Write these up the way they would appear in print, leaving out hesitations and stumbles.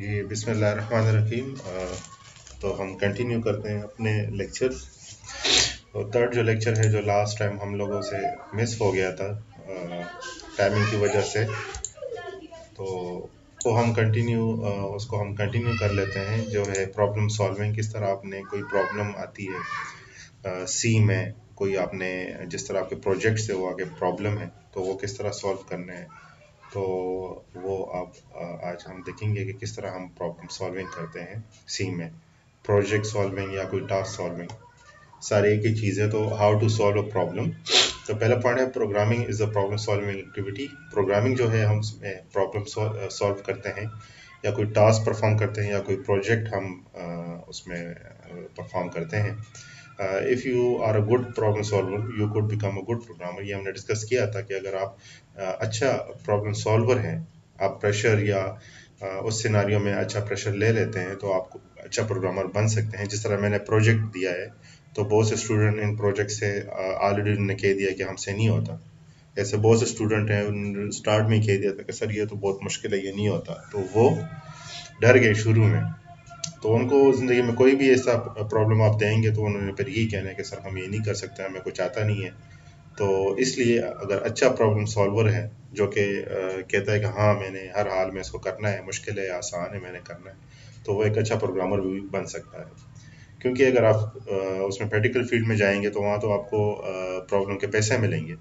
जी बिस्मिल्लाहिर्रहमानिर्रहीम। तो हम कंटिन्यू करते हैं अपने लेक्चर। और थर्ड जो लेक्चर है, जो लास्ट टाइम हम लोगों से मिस हो गया था टाइमिंग की वजह से, तो उसको हम कंटिन्यू कर लेते हैं। जो है प्रॉब्लम सॉल्विंग, किस तरह आपने कोई प्रॉब्लम आती है सी में, कोई आपने जिस तरह आपके प्रोजेक्ट से वो आगे प्रॉब्लम है तो वो किस तरह सॉल्व करने हैं। तो वो आप आज हम देखेंगे कि किस तरह हम प्रॉब्लम सॉल्विंग करते हैं सी में, प्रोजेक्ट सॉल्विंग या कोई टास्क सॉल्विंग, सारी एक ही चीज़ है। तो how to solve a problem. तो पहला पॉइंट है, programming is a problem solving activity. Programming जो है, हम उसमें प्रॉब्लम सॉल्व करते हैं या कोई टास्क परफॉर्म करते हैं या कोई प्रोजेक्ट हम उसमें परफॉर्म करते हैं। If you are a good problem solver you could become a good programmer. ये हमने डिस्कस किया था कि अगर आप अच्छा प्रॉब्लम सॉल्वर हैं, आप प्रेशर या उस सिनारियो में अच्छा प्रेशर ले लेते हैं तो आप अच्छा प्रोग्रामर बन सकते हैं। जिस तरह मैंने प्रोजेक्ट दिया है, तो बहुत से स्टूडेंट इन प्रोजेक्ट से ऑलरेडी उन्होंने कह दिया कि हमसे नहीं होता। ऐसे बहुत से स्टूडेंट हैं, उन्होंने स्टार्ट में ही कह दिया था कि सर ये तो बहुत मुश्किल है, ये नहीं होता, तो वो डर गए शुरू में। तो उनको ज़िंदगी में कोई भी ऐसा प्रॉब्लम आप देंगे तो उन्होंने फिर यही कहना है कि सर हम ये नहीं कर सकते, हमें कुछ आता नहीं है। तो इसलिए अगर अच्छा प्रॉब्लम सॉल्वर है जो कि कहता है कि हाँ मैंने हर हाल में इसको करना है, मुश्किल है आसान है मैंने करना है, तो वो एक अच्छा प्रोग्रामर भी बन सकता है। क्योंकि अगर आप उसमें प्रैक्टिकल फील्ड में जाएंगे तो वहाँ तो आपको प्रॉब्लम के पैसे मिलेंगे।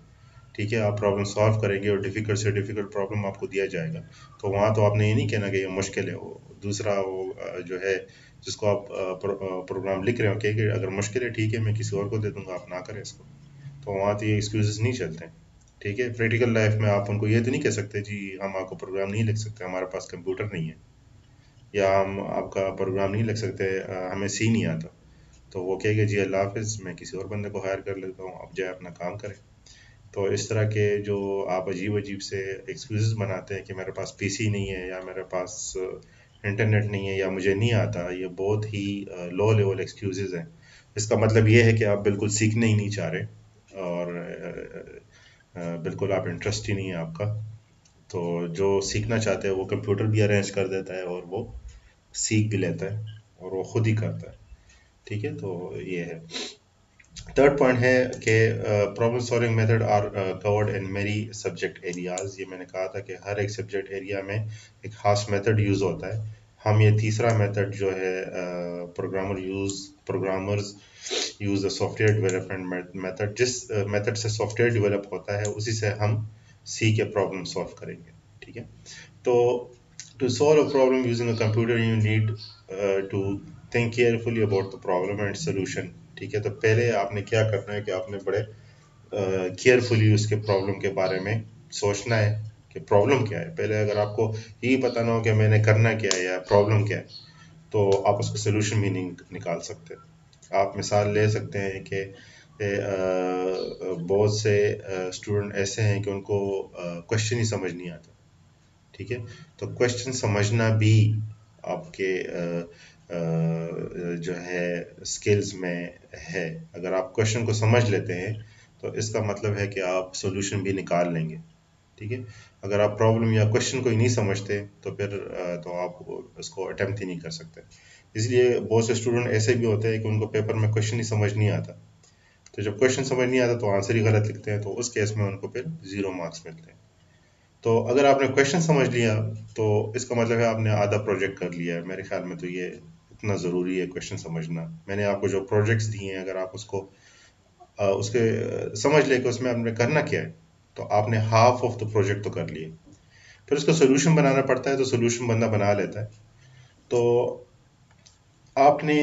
ठीक है, आप प्रॉब्लम सॉल्व करेंगे और डिफ़िकल्ट से डिफ़िकल्ट प्रॉब्लम आपको दिया जाएगा, तो वहाँ तो आपने ये नहीं कहना कि ये मुश्किल है। वो दूसरा वो जो है जिसको आप प्रोग्राम लिख रहे हो, कि अगर मुश्किल है ठीक है मैं किसी और को दे दूंगा, आप ना करें इसको। तो वहाँ तो ये एक्सक्यूजेस नहीं चलते हैं। ठीक है, प्रैक्टिकल लाइफ में आप उनको ये तो नहीं कह सकते जी हम आपको प्रोग्राम नहीं लिख सकते, हमारे पास कंप्यूटर नहीं है, या हम आपका प्रोग्राम नहीं लिख सकते, हमें सी नहीं आता। तो वो कहेगा जी अल्लाह हाफिज़, मैं किसी और बंदे को हायर कर लेता हूँ, आप जाए अपना काम करें। तो इस तरह के जो आप अजीब अजीब से एक्सक्यूज़ेस बनाते हैं कि मेरे पास पीसी नहीं है या मेरे पास इंटरनेट नहीं है या मुझे नहीं आता, ये बहुत ही लो लेवल एक्सक्यूज़ेस हैं। इसका मतलब ये है कि आप बिल्कुल सीखने ही नहीं चाह रहे और बिल्कुल आप इंटरेस्ट ही नहीं है आपका। तो जो सीखना चाहते हैं वो कंप्यूटर भी अरेंज कर देता है और वो सीख भी लेता है और वो खुद ही करता है। ठीक है, तो ये है। थर्ड पॉइंट है कि problem solving method are covered in many subject areas. ये मैंने कहा था कि हर एक सब्जेक्ट एरिया में एक खास मेथड यूज़ होता है। हम ये तीसरा मेथड जो है programmers use the software development method. जिस मेथड से सॉफ्टवेयर डेवलप होता है उसी से हम सी के प्रॉब्लम सॉल्व करेंगे। ठीक है, तो to solve a problem using a computer you need to think carefully about the problem and solution। ठीक है, तो पहले आपने क्या करना है कि आपने बड़े केयरफुली उसके प्रॉब्लम के बारे में सोचना है कि प्रॉब्लम क्या है। पहले अगर आपको यही पता ना हो कि मैंने करना क्या है या प्रॉब्लम क्या है, तो आप उसका सोल्यूशन भी नहीं निकाल सकते। आप मिसाल ले सकते हैं कि बहुत से स्टूडेंट ऐसे हैं कि उनको क्वेश्चन ही समझ नहीं आता। ठीक है, तो क्वेश्चन समझना भी आपके जो है स्किल्स में है। अगर आप क्वेश्चन को समझ लेते हैं तो इसका मतलब है कि आप सॉल्यूशन भी निकाल लेंगे। ठीक है, अगर आप प्रॉब्लम या क्वेश्चन को ही नहीं समझते तो फिर तो आप उसको अटेम्प्ट ही नहीं कर सकते। इसलिए बहुत से स्टूडेंट ऐसे भी होते हैं कि उनको पेपर में क्वेश्चन ही समझ नहीं आता, तो जब क्वेश्चन समझ नहीं आता तो आंसर ही गलत लिखते हैं, तो उस केस में उनको फिर 0 मार्क्स मिलते हैं। तो अगर आपने क्वेश्चन समझ लिया तो इसका मतलब है आपने आधा प्रोजेक्ट कर लिया है। मेरे ख्याल में तो ये इतना ज़रूरी है क्वेश्चन समझना। मैंने आपको जो प्रोजेक्ट्स दिए हैं, अगर आप उसको समझ ले कि उसमें आपने करना क्या है, तो आपने हाफ ऑफ द प्रोजेक्ट तो कर लिए। फिर उसका सोल्यूशन बनाना पड़ता है, तो सोल्यूशन बंदा बना लेता है। तो आपने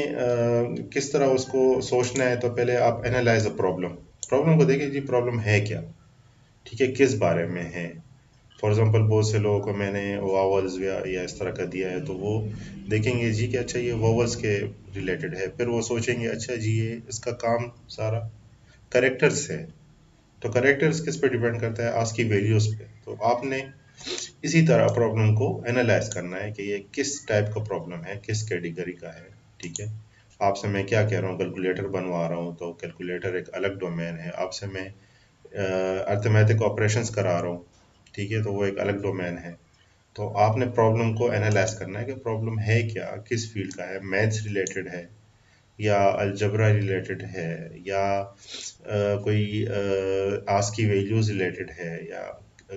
किस तरह उसको सोचना है, तो पहले आप एनालाइज अ प्रॉब्लम। प्रॉब्लम को देखिए जी, प्रॉब्लम है क्या, ठीक है, किस बारे में है। फॉर एग्जांपल बहुत से लोगों को मैंने वॉवल्स या इस तरह का दिया है, तो वो देखेंगे जी कि अच्छा ये वॉवल्स के रिलेटेड है, फिर वो सोचेंगे अच्छा जी ये इसका काम सारा करेक्टर्स है। तो करेक्टर्स किस पे डिपेंड करता है, आज की वैल्यूज पे। तो आपने इसी तरह प्रॉब्लम को एनालाइज करना है कि ये किस टाइप का प्रॉब्लम है, किस कैटेगरी का है। ठीक है, आपसे मैं क्या कह रहा हूँ, कैलकुलेटर बनवा रहा हूँ तो कैलकुलेटर एक अलग डोमेन है। आपसे मैं अर्थमेटिक ऑपरेशंस करा रहा हूँ, ठीक है, तो वो एक अलग डोमेन है। तो आपने प्रॉब्लम को एनालाइज करना है कि प्रॉब्लम है क्या, किस फील्ड का है, मैथ्स रिलेटेड है या अलजबरा रिलेटेड है या कोई आस्क की वैल्यूज रिलेटेड है या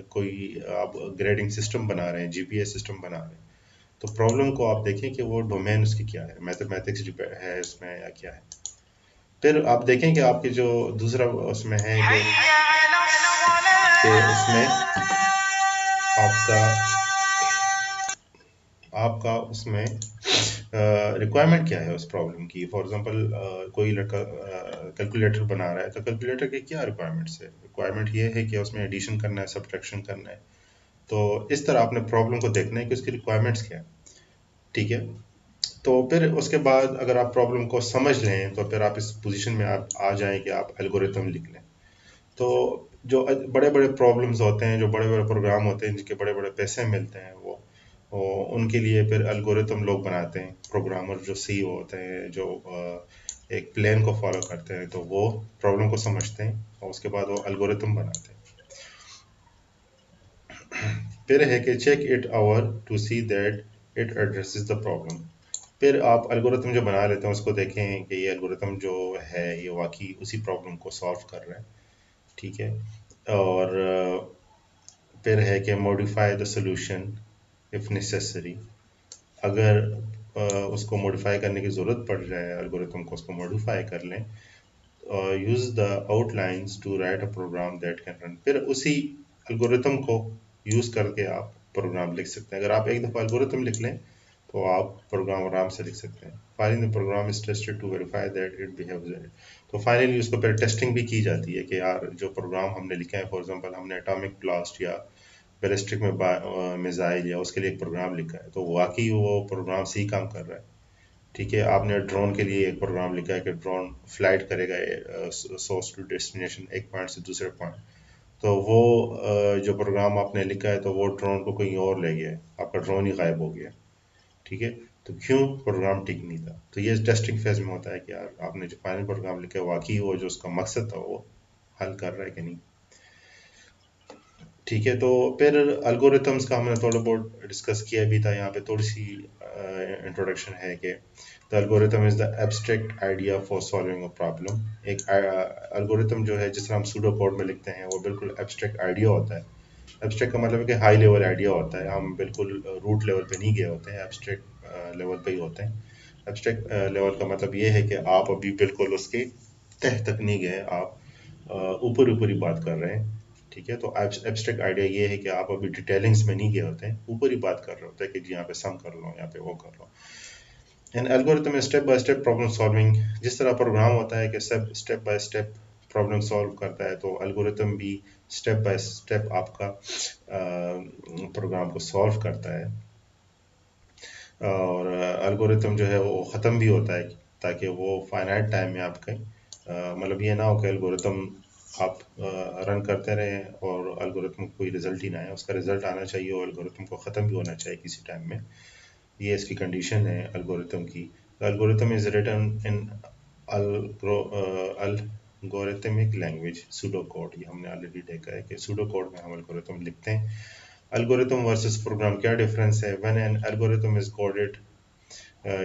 कोई आप ग्रेडिंग सिस्टम बना रहे हैं, जीपीएस सिस्टम बना रहे हैं। तो प्रॉब्लम को आप देखें कि वो डोमेन उसकी क्या है, मैथमेटिक्स है उसमें या क्या है। फिर आप देखें कि आपके जो दूसरा उसमें है कि उसमें आपका आपका उसमें रिक्वायरमेंट क्या है उस प्रॉब्लम की। फॉर एग्जांपल कोई लड़का कैलकुलेटर बना रहा है, तो कैलकुलेटर के क्या रिक्वायरमेंट्स है। रिक्वायरमेंट ये है कि उसमें एडिशन करना है, सब्ट्रैक्शन करना है। तो इस तरह आपने प्रॉब्लम को देखना है कि उसकी रिक्वायरमेंट्स क्या है। ठीक है, तो फिर उसके बाद अगर आप प्रॉब्लम को समझ लें तो फिर आप इस पोजीशन में आप आ जाएं कि आप एल्गोरिथम लिख लें। तो जो बड़े बड़े प्रॉब्लम्स होते हैं, जो बड़े बड़े प्रोग्राम होते हैं जिनके बड़े बड़े पैसे मिलते हैं, वो उनके लिए फिर एल्गोरिथम लोग बनाते हैं। प्रोग्रामर जो सीईओ होते हैं, जो एक प्लान को फॉलो करते हैं, तो वो प्रॉब्लम को समझते हैं और उसके बाद वो एल्गोरिथम बनाते हैं। फिर है कि check it our to see that it addresses the problem. फिर आप एल्गोरिथम जो बना लेते हैं उसको देखें कि ये एल्गोरिथम जो है ये वाकई उसी प्रॉब्लम को सॉल्व कर रहा है। ठीक है, और फिर है कि modify the solution if necessary. अगर उसको मॉडिफाई करने की ज़रूरत पड़ जाए एल्गोरिथम को, उसको मॉडिफाई कर लें। Use the outlines to write a program that can run. फिर उसी एल्गोरिथम को यूज़ करके आप प्रोग्राम लिख सकते हैं। अगर आप एक दफ़ा एल्गोरिथम लिख लें तो आप प्रोग्राम आराम से लिख सकते हैं। Finally the program is tested to verify that it behaves. तो फाइनली उसको फिर टेस्टिंग भी की जाती है कि यार जो प्रोग्राम हमने लिखा है, फॉर एग्जांपल हमने एटॉमिक ब्लास्ट या बैलिस्टिक में मिसाइल या उसके लिए एक प्रोग्राम लिखा है, तो वाकई वो प्रोग्राम सही काम कर रहा है। ठीक है, आपने ड्रोन के लिए एक प्रोग्राम लिखा है कि ड्रोन फ्लाइट करेगा सोर्स टू डेस्टिनेशन, एक पॉइंट से दूसरे पॉइंट। तो वो जो प्रोग्राम आपने लिखा है तो वो ड्रोन को कहीं और ले गया, आपका ड्रोन ही गायब हो गया। ठीक है, तो क्यों? प्रोग्राम ठीक नहीं था। तो ये टेस्टिंग फेज में होता है कि यार आपने जो फाइनल प्रोग्राम लिखा है वाकई वो जो उसका मकसद था वो हल कर रहा है कि नहीं। ठीक है, तो फिर एल्गोरिथम्स का हमने थोड़ा बहुत डिस्कस किया भी था। यहाँ पे थोड़ी सी इंट्रोडक्शन है कि the algorithm is the abstract idea for solving a problem. एक एल्गोरिथम जो है, जिस तरह हम सूडो कोड में लिखते हैं, वो बिल्कुल एब्स्ट्रैक्ट आइडिया होता है। एब्स्ट्रैक्ट का मतलब है कि हाई लेवल आइडिया होता है, हम बिल्कुल रूट लेवल पे नहीं गए होते हैं, एब्स्ट्रैक्ट लेवल पे ही होते हैं। एब्स्ट्रैक्ट लेवल का मतलब ये है कि आप अभी बिल्कुल उसके तह तक नहीं गए, आप ऊपर ऊपर ही बात कर रहे हैं। ठीक है, तो एब्स्ट्रैक्ट आइडिया ये है कि आप अभी डिटेलिंग्स में नहीं गए होते हैं, ऊपर ही बात कर रहे होते हैं कि जी यहाँ पे सम कर लो, यहाँ पे वो कर लो। And algorithm step by step problem solving. जिस तरह प्रोग्राम होता है कि सब step by step problem solve करता है, तो एल्गोरिथम भी स्टेप बाय स्टेप आपका प्रोग्राम को सॉल्व करता है। और एल्गोरिथम जो है वो ख़त्म भी होता है ताकि वो फाइनाइट टाइम में आपके मतलब ये ना हो कि एल्गोरिथम आप रन करते रहें और एल्गोरिथम को कोई रिजल्ट ही ना आए। उसका रिजल्ट आना चाहिए और एल्गोरिथम को ख़त्म भी होना चाहिए किसी टाइम में। ये इसकी कंडीशन है एल्गोरिथम की। Algorithm is written in algorithmic language pseudo code. ये हमने ऑलरेडी देखा है कि सूडो कोड में हम एल्गोरिथम लिखते हैं। एल्गोरिथम वर्सेस प्रोग्राम क्या डिफरेंस है? When an algorithm is coded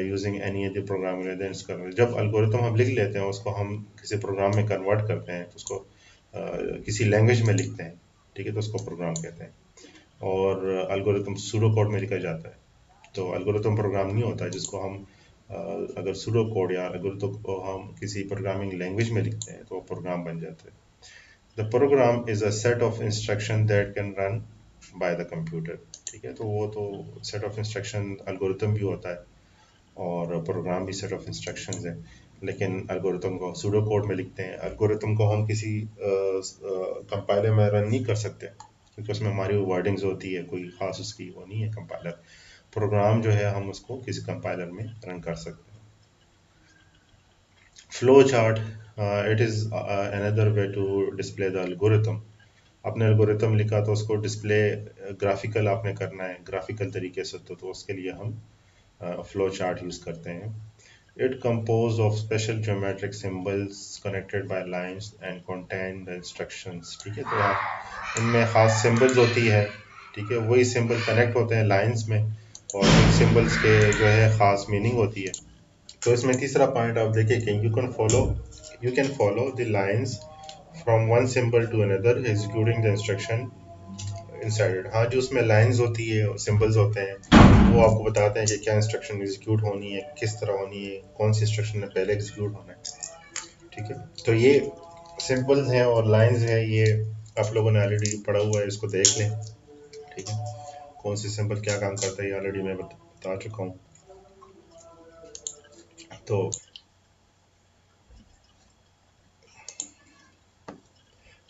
using any other programming then इसका, जब एल्गोरिथम हम लिख लेते हैं उसको हम किसी प्रोग्राम में कन्वर्ट करते हैं, तो उसको किसी लैंग्वेज में लिखते हैं। ठीक है, तो उसको प्रोग्राम कहते हैं। और एल्गोरिथम सूडो कोड में लिखा जाता है। तो एल्गोरिथम प्रोग्राम नहीं होता जिसको हम अगर सूडो कोड या एल्गोरिथम को हम किसी प्रोग्रामिंग लैंग्वेज में लिखते हैं तो वो प्रोग्राम बन जाता है। The program is a set of instruction that can run by the computer. ठीक है, तो वो तो सेट ऑफ इंस्ट्रक्शन एल्गोरिथम भी होता है और प्रोग्राम भी सेट ऑफ इंस्ट्रक्शंस है। लेकिन एल्गोरिथम को सूडो कोड में लिखते हैं। एल्गोरिथम को हम किसी कंपाइलर में रन नहीं कर सकते क्योंकि उसमें हमारी वर्डिंग्स होती है, कोई खास उसकी वो नहीं है कंपाइलर। प्रोग्राम जो है हम उसको किसी कंपाइलर में रन कर सकते हैं। Flow chart, it is another way to display the algorithm. आपने एल्गोरिथम लिखा तो उसको डिस्प्ले ग्राफिकल आपने करना है, ग्राफिकल तरीके से, तो उसके लिए हम फ्लो चार्ट यूज़ करते हैं। It composed of special geometric symbols connected by lines and contain the instructions। ठीक है, तो आप इनमें ख़ास सिंबल्स होती है। ठीक है, वही सिंबल कनेक्ट होते हैं लाइंस में और इन सिंबल्स के जो है ख़ास मीनिंग होती है। तो इसमें तीसरा पॉइंट आप देखें कि you can follow the lines from one symbol to another executing the instruction inside. हाँ, जो उसमें लाइंस होती है और सिंबल्स होते हैं वो आपको बताते हैं कि क्या इंस्ट्रक्शन एग्जीक्यूट होनी है, किस तरह होनी है, कौन सी इंस्ट्रक्शन ने पहले एग्जीक्यूट होना है। ठीक है, तो ये सिंबल्स हैं और लाइंस हैं, ये आप लोगों ने ऑलरेडी पढ़ा हुआ है, इसको देख लें। ठीक है, कौन सी सिंबल क्या काम करता है ये ऑलरेडी मैं बता चुका हूँ। तो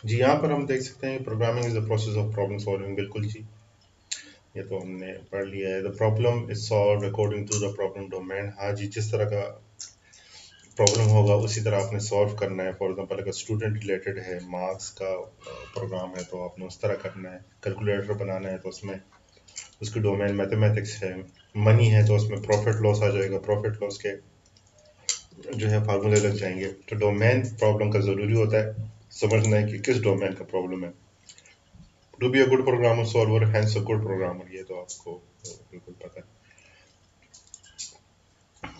जी, यहाँ पर हम देख सकते हैं programming is the process of problem solving. बिल्कुल जी, ये तो हमने पढ़ लिया है। The problem is solve according to the problem domain. हाँ जी, जिस तरह का प्रॉब्लम होगा उसी तरह आपने सॉल्व करना है। फॉर एग्जांपल अगर स्टूडेंट रिलेटेड है, मार्क्स का प्रोग्राम है, तो आपने उस तरह करना है। कैलकुलेटर बनाना है तो उसमें उसकी डोमेन मैथमेटिक्स है। मनी है तो उसमें प्रॉफिट लॉस आ जाएगा, प्रॉफिट लॉस के जो है फार्मूले लग जाएंगे। तो डोमेन प्रॉब्लम का ज़रूरी होता है समझना है कि किस डोमेन का प्रॉब्लम है। To be a good programmer solver has a good programmer, ये तो आपको बिल्कुल पता है।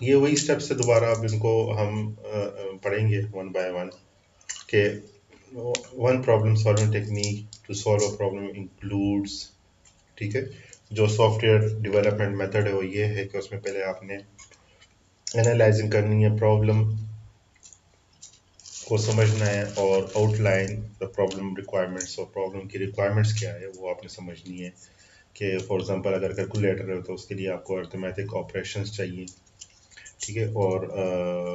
ये वही स्टेप्स है, दोबारा अब इनको हम पढ़ेंगे वन बाय वन के one problem solving technique to solve a problem includes. ठीक है, जो सॉफ्टवेयर डेवलपमेंट मेथड है वो ये है कि उसमें पहले आपने एनालाइजिंग करनी है, प्रॉब्लम को समझना है और आउटलाइन द प्रॉब्लम रिक्वायरमेंट्स, और प्रॉब्लम की रिक्वायरमेंट्स क्या है वो आपने समझनी है। कि फॉर एग्जांपल अगर कैलकुलेटर है तो उसके लिए आपको अर्थमेटिक ऑपरेशंस चाहिए। ठीक है, और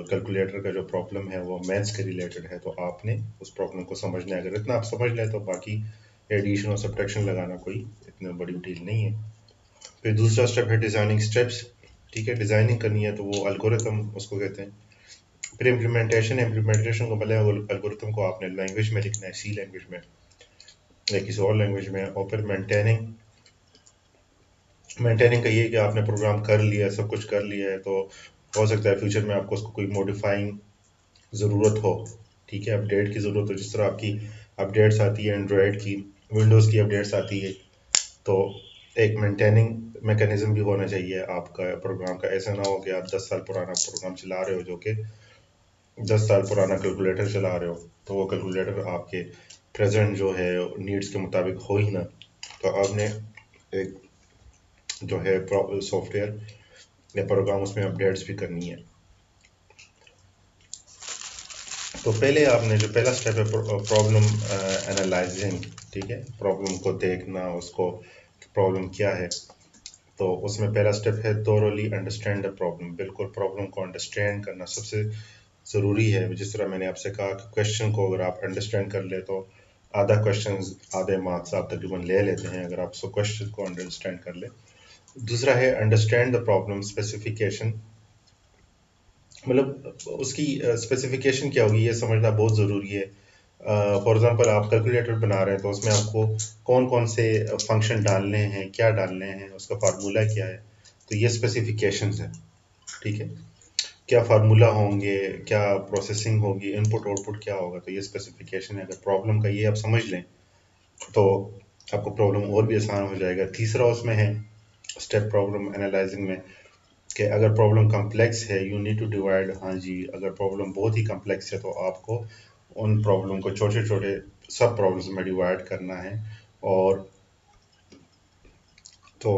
कैलकुलेटर का जो प्रॉब्लम है वो मैथ्स के रिलेटेड है, तो आपने उस प्रॉब्लम को समझना है। अगर इतना आप समझ लें तो बाकी एडिशन और सब्ट्रैक्शन लगाना कोई इतनी बड़ी डील नहीं है। फिर दूसरा स्टेप है डिज़ाइनिंग स्टेप्स। ठीक है, डिज़ाइनिंग करनी है तो वो एल्गोरिथम उसको कहते हैं। फिर इम्प्लीमेंटेशन को मतलब एल्गोरिथम को आपने लैंग्वेज में लिखना है, सी लैंग्वेज में या किसी और लैंग्वेज में। और फिर मेंटेनिंग का ये है कि आपने प्रोग्राम कर लिया, सब कुछ कर लिया है, तो हो सकता है फ्यूचर में आपको उसको कोई मॉडिफाइंग ज़रूरत हो। ठीक है, अपडेट की ज़रूरत हो, जिस तरह आपकी अपडेट्स आती है एंड्रॉयड की, विंडोज़ की अपडेट्स आती है, तो एक मेंटेनिंग मैकेनिज्म भी होना चाहिए आपका प्रोग्राम का। ऐसा ना हो कि आप 10 साल पुराना प्रोग्राम चला रहे हो, जो कि 10 साल पुराना कैलकुलेटर चला रहे हो, तो वो कैलकुलेटर आपके प्रेजेंट जो है नीड्स के मुताबिक हो ही ना। तो आपने एक जो है सॉफ्टवेयर या प्रोग्राम उसमें अपडेट्स भी करनी है। तो पहले आपने जो पहला स्टेप है प्रॉब्लम एनालाइजिंग। ठीक है, प्रॉब्लम को देखना, उसको प्रॉब्लम क्या है। तो उसमें पहला स्टेप है thoroughly अंडरस्टैंड द प्रॉब्लम। बिल्कुल प्रॉब्लम को अंडरस्टैंड करना सबसे ज़रूरी है। जिस तरह मैंने आपसे कहा कि क्वेश्चन को अगर आप अंडरस्टैंड कर ले तो आधा क्वेश्चन, आधे मार्क्स आप तकरीबन ले लेते हैं अगर आप सब क्वेश्चन को अंडरस्टैंड कर ले। दूसरा है अंडरस्टैंड द प्रॉब्लम स्पेसिफिकेशन, मतलब उसकी स्पेसिफिकेशन क्या होगी ये समझना बहुत ज़रूरी है। फॉर एग्जांपल आप कैलकुलेटर बना रहे हैं तो उसमें आपको कौन कौन से फंक्शन डालने हैं, क्या डालने हैं, उसका फार्मूला क्या है, तो ये स्पेसिफिकेशंस है। ठीक है, क्या फार्मूला होंगे, क्या प्रोसेसिंग होगी, इनपुट आउटपुट क्या होगा, तो ये स्पेसिफिकेशन है। अगर प्रॉब्लम का ये आप समझ लें तो आपको प्रॉब्लम और भी आसान हो जाएगा। तीसरा उसमें है स्टेप प्रॉब्लम एनालाइजिंग में कि अगर प्रॉब्लम कम्प्लेक्स है यू नीड टू डिवाइड। हाँ जी, अगर प्रॉब्लम बहुत ही कम्प्लेक्स है तो आपको उन प्रॉब्लम को छोटे छोटे सब प्रॉब्लम्स में डिवाइड करना है। और तो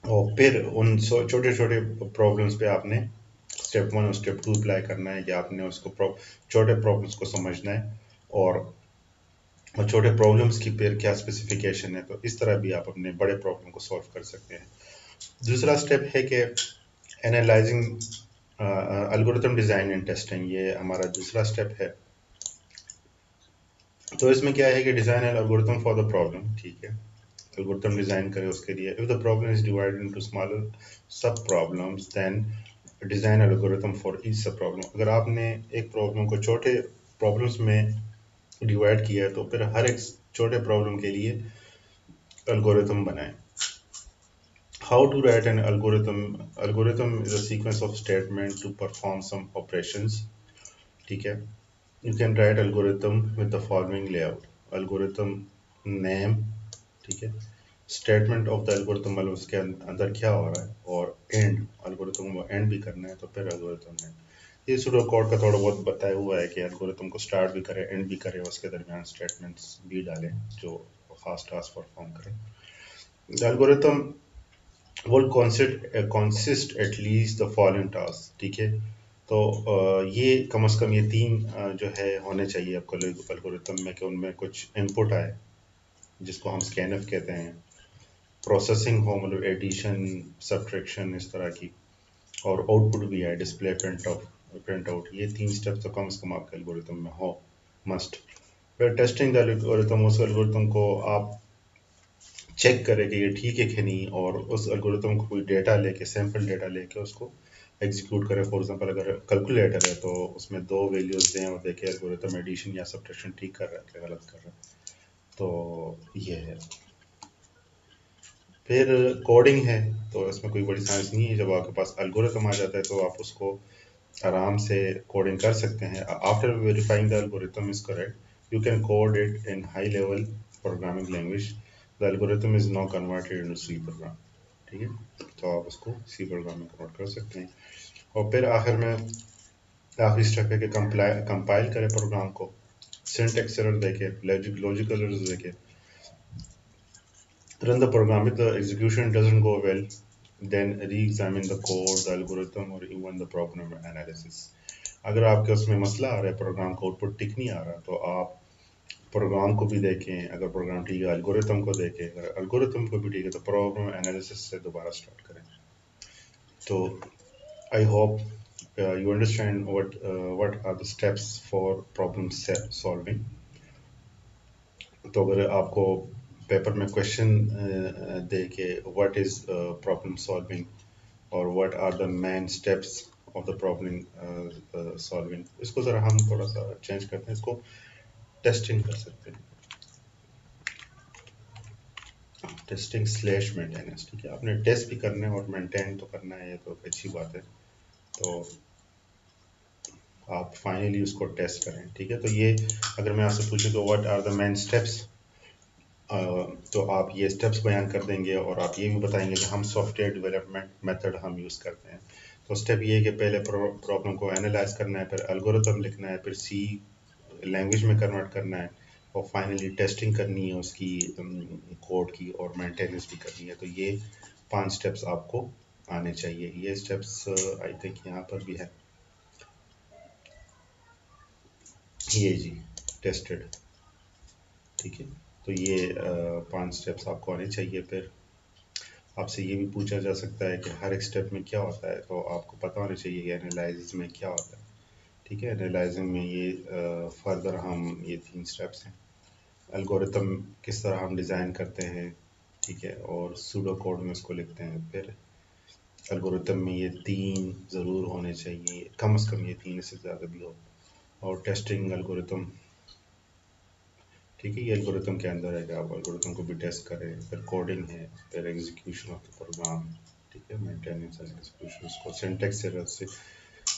और फिर उन छोटे छोटे प्रॉब्लम्स पे आपने स्टेप वन और स्टेप टू अप्लाई करना है कि आपने उसको छोटे प्रॉब्लम्स को समझना है और छोटे प्रॉब्लम्स की फिर क्या स्पेसिफिकेशन है, तो इस तरह भी आप अपने बड़े प्रॉब्लम को सॉल्व कर सकते हैं। दूसरा स्टेप है कि analysing algorithm design and testing, ये हमारा दूसरा स्टेप है। तो इसमें क्या है कि design an algorithm for the problem. ठीक है, एल्गोरिथम डिज़ाइन करें उसके लिए। If the problem is divided into smaller sub problems then design algorithm for each sub problem. अगर आपने एक प्रॉब्लम को छोटे प्रॉब्लम्स में डिवाइड किया है तो फिर हर एक छोटे प्रॉब्लम के लिए एल्गोरिथम बनाएं। How to write an algorithm? Algorithm is a sequence of statement to perform some operations. ठीक है, you can write algorithm with the following layout: algorithm name, ठीक है। स्टेटमेंट ऑफ द एल्गोरिथम मतलब उसके अंदर क्या हो रहा है, और एंड एल्गोरिथम को एंड भी करना है तो फिर एल्गोरिथम है। ये सूडो कोड का थोड़ा बहुत बताया हुआ है कि एल्गोरिथम को स्टार्ट भी करें एंड भी करें, उसके दरमियान स्टेटमेंट्स भी डालें जो खास टास्क परफॉर्म करें। The algorithm will consist at least the following tasks, ठीक है। तो ये कम से कम ये तीन जो है होने चाहिए आपको एल्गोरिथम में, कि उनमें कुछ इनपुट आए जिसको हम स्कैनफ कहते हैं, प्रोसेसिंग हो मतलब एडिशन सब्ट्रैक्शन इस तरह की, और आउटपुट भी है डिस्प्ले प्रिंट आउट। ये तीन स्टेप्स तो कम से कम आपके एल्गोरिथम में हो, मस्ट। फिर टेस्टिंग द एल्गोरिथम, उस एल्गोरिथम को आप चेक करें कि ये ठीक है कि नहीं, और उस एल्गोरिथम को कोई डेटा लेके, सैम्पल डेटा लेके उसको एग्जीक्यूट करें। फॉर एग्जांपल अगर कैलकुलेटर है तो उसमें दो वैल्यूज दें और देखें एल्गोरिथम एडिशन या सब्ट्रैक्शन ठीक कर रहा है क्या गलत कर रहा है। तो ये है। फिर कोडिंग है, तो इसमें कोई बड़ी साइंस नहीं है। जब आपके पास एल्गोरिथम आ जाता है तो आप उसको आराम से कोडिंग कर सकते हैं। After verifying the algorithm is correct, you can code it in high level programming language. The algorithm is now converted into C program, ठीक है। तो आप उसको सी प्रोग्राम में कन्वर्ट कर सकते हैं। और फिर आखिर में आखिरी स्टेप है कि कंपाइल करें प्रोग्राम को, सिंटैक्स एरर देखें, लॉजिकल एरर्स देखें, run the program. If the execution doesn't go well, then re-examine the code, the algorithm, or even the problem analysis. अगर आपके उसमें मसला आ रहा है, प्रोग्राम का आउटपुट ठीक नहीं आ रहा, तो आप प्रोग्राम को भी देखें। अगर प्रोग्राम ठीक है एल्गोरिथम को देखें, अगर एल्गोरिथम को भी ठीक है तो प्रॉब्लम एनालिसिस से दोबारा स्टार्ट करें। तो I hope you understand what are the steps for problem solving. तो अगर आपको पेपर में क्वेश्चन दे के व्हाट इज प्रॉब्लम सॉल्विंग और what are the main steps of the problem solving, इसको ज़रा हम थोड़ा सा चेंज करते हैं, इसको टेस्टिंग कर सकते हैं। टेस्टिंग स्लैश मेंटेनेंस, ठीक है। आपने टेस्ट भी करना है और मेंटेन तो करना है, ये तो अच्छी बात है। तो आप फाइनली उसको टेस्ट करें, ठीक है। तो ये अगर मैं आपसे पूछूं तो what are the main steps, तो आप ये स्टेप्स बयान कर देंगे और आप ये भी बताएंगे कि हम सॉफ्टवेयर डेवलपमेंट मेथड हम यूज़ करते हैं। तो स्टेप ये है कि पहले प्रॉब्लम को एनालाइज करना है, फिर एल्गोरिथम लिखना है, फिर सी लैंग्वेज में कन्वर्ट करना है, और फाइनली टेस्टिंग करनी है उसकी कोड की, और मेंटेनेंस भी करनी है। तो ये 5 स्टेप्स आपको आने चाहिए। ये स्टेप्स आई थिंक यहाँ पर भी है, ये जी टेस्टेड, ठीक है। तो ये 5 स्टेप्स आपको आने चाहिए। फिर आपसे ये भी पूछा जा सकता है कि हर एक स्टेप में क्या होता है, तो आपको पता होना चाहिए कि एनालिसिस में क्या होता है, ठीक है। एनालाइजिंग में ये फर्दर हम ये 3 स्टेप्स हैं। एल्गोरिथम किस तरह हम डिज़ाइन करते हैं, ठीक है, और सूडो कोड में उसको लिखते हैं। फिर एल्गोरिथम में ये 3 ज़रूर होने चाहिए, कम से कम ये 3, इससे ज़्यादा भी हो। और टेस्टिंग एल्गोरिथम, ठीक है, ये एल्गोरिथम के अंदर है कि आप एल्गोरिथम को भी टेस्ट करें। फिर कोडिंग है, फिर एग्जीक्यूशन ऑफ द प्रोग्राम, ठीक है, मेंटेनेंस एंड एग्जीक्यूशन, उसको सिंटैक्स एरर से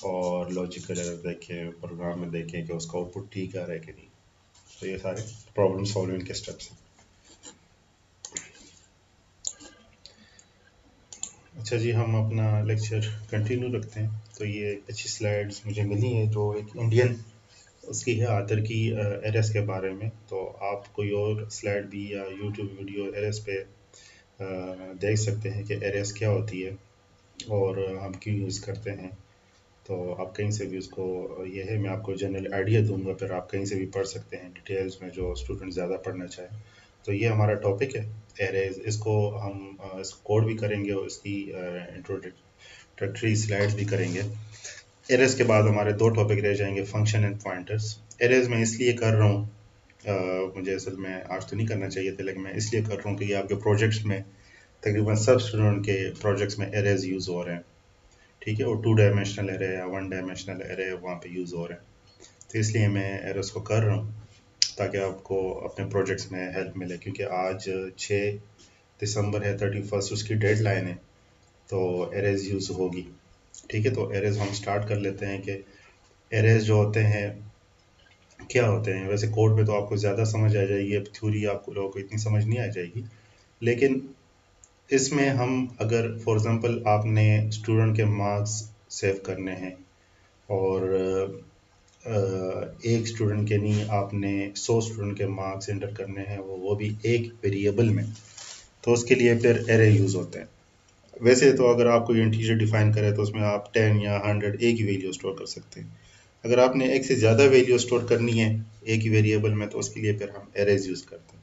और लॉजिकल एरर देखें, प्रोग्राम में देखें कि उसका आउटपुट ठीक आ रहा है कि नहीं। तो ये सारे प्रॉब्लम सॉल्विंग के स्टेप्स हैं। अच्छा जी, हम अपना लेक्चर कंटिन्यू रखते हैं। तो ये एक अच्छी स्लाइड्स मुझे मिली है जो एक इंडियन उसकी है आतर की एरएस के बारे में। तो आप कोई और स्लाइड भी या यूट्यूब वीडियो एरएस पे देख सकते हैं कि एरएस क्या होती है और हम क्यों यूज़ करते हैं। तो आप कहीं से भी उसको, ये है, मैं आपको जनरल आइडिया दूंगा, फिर आप कहीं से भी पढ़ सकते हैं डिटेल्स में, जो स्टूडेंट ज़्यादा पढ़ना चाहे। तो ये हमारा टॉपिक है एरेज। इसको हम इसको कोड भी करेंगे और इसकी इंट्रोडक्टरी स्लाइड्स भी करेंगे। एरेज के बाद हमारे 2 टॉपिक रह जाएंगे, फंक्शन एंड पॉइंटर्स। एरेज मैं इसलिए कर रहा हूँ, मुझे असल में आज तो नहीं करना चाहिए था, लेकिन मैं इसलिए कर रहा हूँ कि ये आपके प्रोजेक्ट्स में तकरीबन सब स्टूडेंट के प्रोजेक्ट्स में एरेज यूज़ हो रहे हैं, ठीक है। और 2 डायमेंशनल एरे या 1 डायमेंशनल एरे वहाँ पे यूज़ हो रहे हैं। तो इसलिए मैं एरेज को कर रहा हूँ ताकि आपको अपने प्रोजेक्ट्स में हेल्प मिले, क्योंकि आज 6 दिसंबर है, 31 उसकी डेडलाइन है, तो एरेज यूज़ होगी, ठीक है। तो एरेज हम स्टार्ट कर लेते हैं कि एरेज जो होते हैं क्या होते हैं। वैसे कोड पे तो आपको ज़्यादा समझ आ जाएगी, अब थ्योरी आपको लोगों को इतनी समझ नहीं आ जाएगी, लेकिन इसमें हम अगर फॉर एग्ज़ाम्पल आपने स्टूडेंट के मार्क्स सेव करने हैं और एक स्टूडेंट के नहीं आपने 100 स्टूडेंट के मार्क्स एंटर करने हैं, वो भी एक वेरिएबल में, तो उसके लिए फिर एरे यूज़ होते हैं। वैसे तो अगर आप कोई इंटीजर डिफाइन करें तो उसमें आप 10 या 100 एक ही वैल्यू स्टोर कर सकते हैं। अगर आपने एक से ज़्यादा वैल्यू स्टोर करनी है एक ही वेरिएबल में, तो उसके लिए फिर हम एरेज यूज़ करते हैं।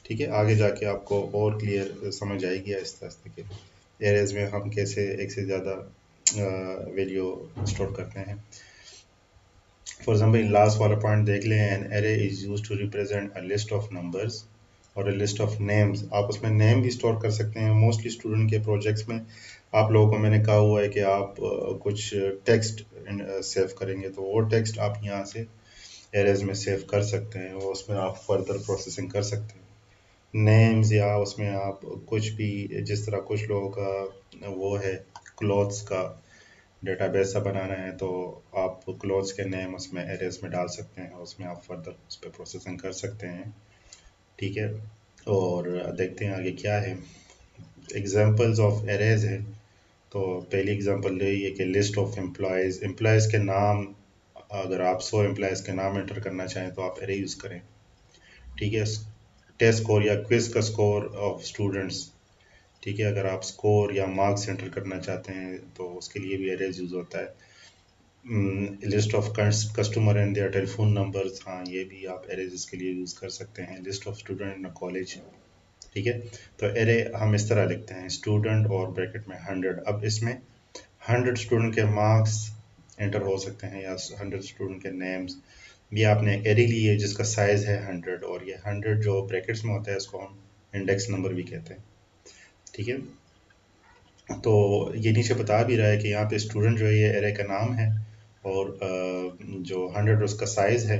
ठीक है, आगे जाके आपको और क्लियर समझ आएगी आहिस्ते आहिस्ते कि एरेज में हम कैसे एक से ज़्यादा वैल्यू स्टोर करते हैं। फॉर एग्जाम्पल लास्ट वाला पॉइंट देख लें, an array is use to represent a list of numbers और अ लिस्ट ऑफ नेम्स। आप उसमें नेम भी स्टोर कर सकते हैं। मोस्टली स्टूडेंट के प्रोजेक्ट्स में आप लोगों को मैंने कहा हुआ है कि आप कुछ टेक्स्ट सेव करेंगे, तो वो टेक्स्ट आप यहाँ से एरेज में सेव कर सकते हैं और उसमें आप फर्दर प्रोसेसिंग कर सकते हैं। नेम्स या उसमें आप कुछ भी, जिस तरह कुछ लोगों का वो है क्लॉथ्स का डेटाबेस सा बनाना है, तो आप क्लॉथ्स के नेम उसमें एरेज में डाल सकते हैं, उसमें आप फर्दर उस पर प्रोसेसिंग कर सकते हैं। ठीक है, और देखते हैं आगे क्या है। एग्जांपल्स ऑफ एरेज है, तो पहली एग्जांपल यही है कि लिस्ट ऑफ एम्प्लॉयज़, एम्प्लॉयज़ के नाम, अगर आप 100 एम्प्लॉयज़ के नाम एंटर करना चाहें तो आप एरे यूज़ करें। ठीक है, टेस्ट स्कोर या क्विज का स्कोर ऑफ स्टूडेंट्स। ठीक है, अगर आप स्कोर या मार्क्स एंटर करना चाहते हैं तो उसके लिए भी एरेज यूज़ होता है। List of customer and their telephone numbers, हाँ ये भी आप एरेज के लिए यूज़ कर सकते हैं। List of student in a college. ठीक है, तो एरे हम इस तरह लिखते हैं, स्टूडेंट और ब्रैकेट में 100। अब इसमें 100 स्टूडेंट के मार्क्स एंटर हो सकते हैं या 100 स्टूडेंट के नेम्स। ये आपने एरे ली है जिसका साइज़ है 100, और ये 100 जो ब्रैकेट्स में होता है इसको हम इंडेक्स नंबर भी कहते हैं। ठीक है, तो ये नीचे बता भी रहा है कि यहाँ पे स्टूडेंट जो है ये एरे का नाम है, और जो 100 उसका साइज़ है।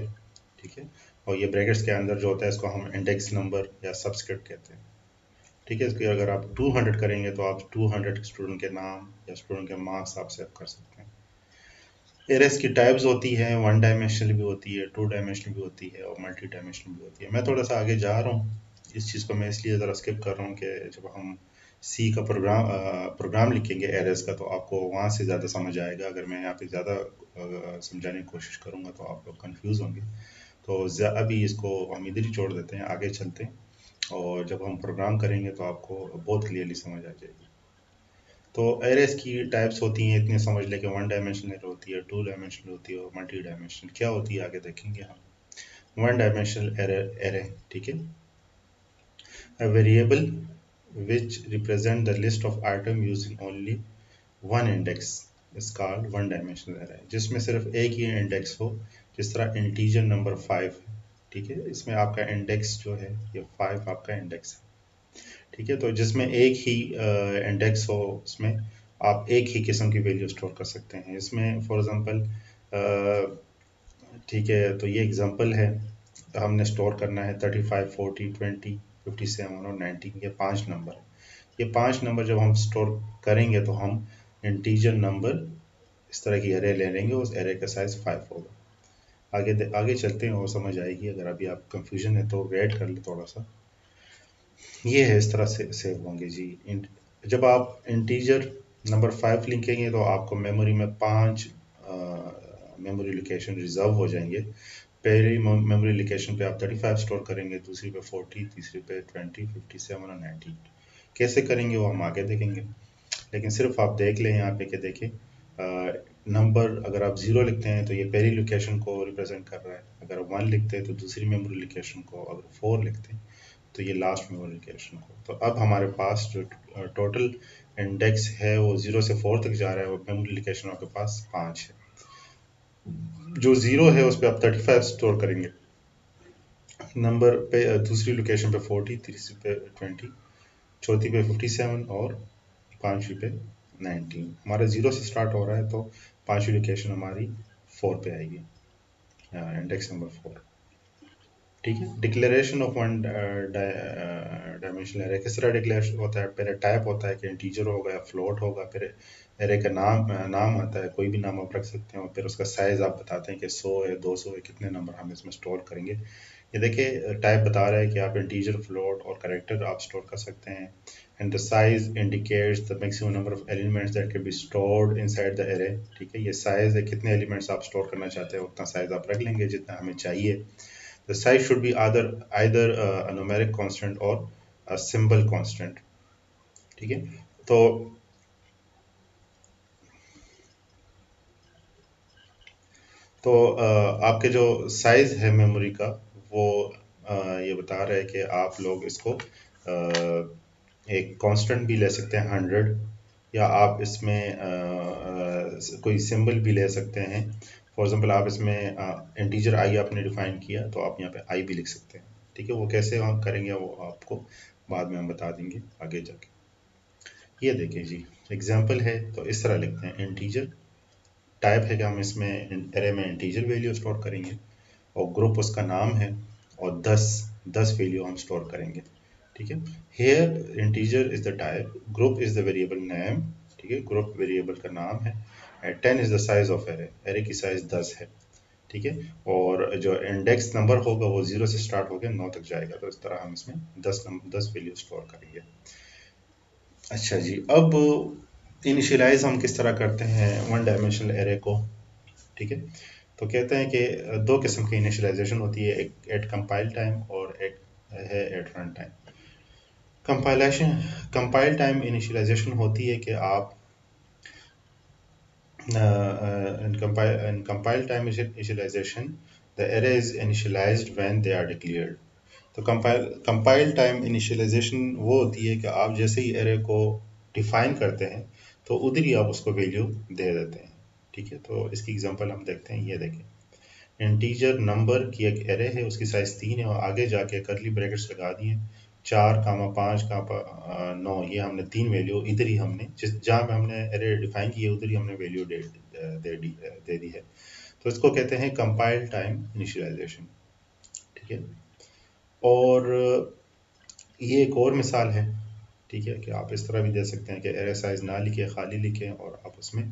ठीक है, और ये ब्रैकेट्स के अंदर जो होता है इसको हम इंडेक्स नंबर या सबस्क्रिप्ट कहते हैं। ठीक है, इसके अगर आप 200 करेंगे तो आप 200 स्टूडेंट के नाम या स्टूडेंट के मार्क्स आप सेव कर सकते हैं। एरेस की टाइप्स होती हैं, वन डायमेंशनल भी होती है, टू डायमेंशनल भी होती है और मल्टी डायमेंशनल भी होती है। मैं थोड़ा सा आगे जा रहा हूँ, इस चीज़ को मैं इसलिए ज़रा स्किप कर रहा हूँ कि जब हम सी का प्रोग्राम लिखेंगे एरेस का, तो आपको वहाँ से ज़्यादा समझ आएगा। अगर मैं यहाँ पे ज़्यादा समझाने की कोशिश करूँगा तो आप लोग कंफ्यूज होंगे, तो अभी इसको हम इधर ही छोड़ देते हैं, आगे चलते हैं, और जब हम प्रोग्राम करेंगे तो आपको बहुत क्लियरली समझ आ जाएगी। तो एरेस की टाइप्स होती हैं, इतने समझ लें कि वन डायमेंशनल होती है, टू डायमेंशनल होती है और मल्टी डायमेंशनल क्या होती है आगे देखेंगे हम। वन डायमेंशनल एरे, ठीक है, a variable which represent the list of item using only one index is called one dimensional array, जिसमें सिर्फ एक ही इंडेक्स हो, जिस तरह इंटीजर नंबर 5 है। ठीक है, इसमें आपका इंडेक्स जो है ये 5 आपका इंडेक्स है। ठीक है, तो जिसमें एक ही इंडेक्स हो उसमें आप एक ही किस्म की वैल्यू स्टोर कर सकते हैं। इसमें फॉर एग्जांपल ठीक है, तो ये एग्जांपल है, हमने स्टोर करना है 35, 40, 20, 57 और 19, ये 5 नंबर। ये 5 नंबर जब हम स्टोर करेंगे तो हम इंटीजर नंबर इस तरह की एरे ले लेंगे, उस एरे का साइज 5 होगा। आगे चलते हैं और समझ आएगी। अगर अभी आप कंफ्यूजन है तो वेट कर ले थोड़ा सा। ये है, इस तरह से सेव होंगे जी। जब आप इंटीजर नंबर 5 लिखेंगे तो आपको मेमोरी में 5 मेमोरी लोकेशन रिजर्व हो जाएंगे। पहली मेमोरी लोकेशन पे आप 35 स्टोर करेंगे, दूसरी पे 40, तीसरी पे 20, 57 और 19। कैसे करेंगे वो हम आगे देखेंगे, लेकिन सिर्फ आप देख लें यहाँ पे कि देखें नंबर अगर आप 0 लिखते हैं तो ये पहली लोकेशन को रिप्रेजेंट कर रहा है, अगर 1 लिखते हैं तो दूसरी मेमोरी लोकेशन को, अगर 4 लिखते हैं तो ये लास्ट मेमोरी लोकेशन को। तो अब हमारे पास जो टोटल इंडेक्स है वो 0 से 4 तक जा रहा है, और मेमोरी लोकेशन आपके पास 5 है। जो 0 है उस पर आप 35 स्टोर करेंगे, नंबर पे दूसरी लोकेशन पे 40, तीसरी पे 20, चौथी पे 57 और पांचवी पे 19। हमारा 0 से स्टार्ट हो रहा है तो पांचवी लोकेशन हमारी 4 पे आएगी, इंडेक्स नंबर 4। ठीक है, declaration of one dimensional array किस तरह डिक्लेरेशन होता है। पहले टाइप होता है कि इंटीजर होगा या फ्लोट होगा, फिर एरे का नाम आता है, कोई भी नाम आप रख सकते हैं, और फिर उसका साइज आप बताते हैं कि 100 है, 200 है, कितने नंबर हम इसमें स्टोर करेंगे। ये देखिए टाइप बता रहा है कि आप इंटीजर, फ्लोट और कैरेक्टर आप स्टोर कर सकते हैं। And the size indicates the maximum number of elements that can be stored inside the array. ठीक है, ये साइज है, कितने एलिमेंट्स आप स्टोर करना चाहते हैं उतना साइज आप रख लेंगे जितना हमें चाहिए। The size should be either a numeric constant और अ सिंबल कांस्टेंट। ठीक है, तो आपके जो साइज है मेमोरी का वो ये बता रहा है कि आप लोग इसको एक कांस्टेंट भी ले सकते हैं 100, या आप इसमें कोई सिंबल भी ले सकते हैं। फॉर एग्जांपल आप इसमें इंटीजर आई आपने डिफाइन किया तो आप यहाँ पे आई भी लिख सकते हैं। ठीक है, वो कैसे हम करेंगे वो आपको बाद में हम बता देंगे आगे जाके। ये देखिए जी, एग्जाम्पल है तो इस तरह लिखते हैं इंटीजर। टाइप है कि हम इसमें एरे में इंटीजर वैल्यू स्टोर करेंगे, और ग्रुप उसका नाम है, और 10 वैल्यू हम स्टोर करेंगे। ठीक है, here integer is the type, group is the variable name. ठीक है, ग्रुप वेरिएबल का नाम है, and 10 is the size of array, array की साइज 10 है। ठीक है, और जो इंडेक्स नंबर होगा वो 0 से स्टार्ट होकर 9 तक जाएगा, तो इस तरह हम इसमें 10 वैल्यू स्टोर करेंगे। अच्छा जी, अब इनिशियलाइज हम किस तरह करते हैं वन डायमेंशनल एरे को। ठीक है, तो कहते हैं कि दो किस्म की इनिशियलाइजेशन होती है, एक एट कंपाइल टाइम और एक है at run time. Compilation compile time initialization होती है कि आप in compile time initialization, the array is initialized when they are declared. तो कंपाइल टाइम इनिशियलाइजेशन वो होती है कि आप जैसे ही एरे को डिफाइन करते हैं तो उधर ही आप उसको वैल्यू दे देते हैं। ठीक है, तो इसकी एग्जांपल हम देखते हैं। ये देखें, इंटीजर नंबर की एक एरे है, उसकी साइज 3 है, और आगे जाके करली ब्रैकेट्स लगा दिए 4, 5, 9, ये हमने 3 वैल्यू इधर ही हमने जिस जहाँ पे हमने एरे डिफाइन की है उधर ही हमने वैल्यू दे दी है। तो इसको कहते हैं कंपाइल टाइम इनिशियलाइजेशन। ठीक है, और ये एक और मिसाल है। ठीक है, कि आप इस तरह भी दे सकते हैं कि एरे साइज ना लिखें, खाली लिखें, और आप उसमें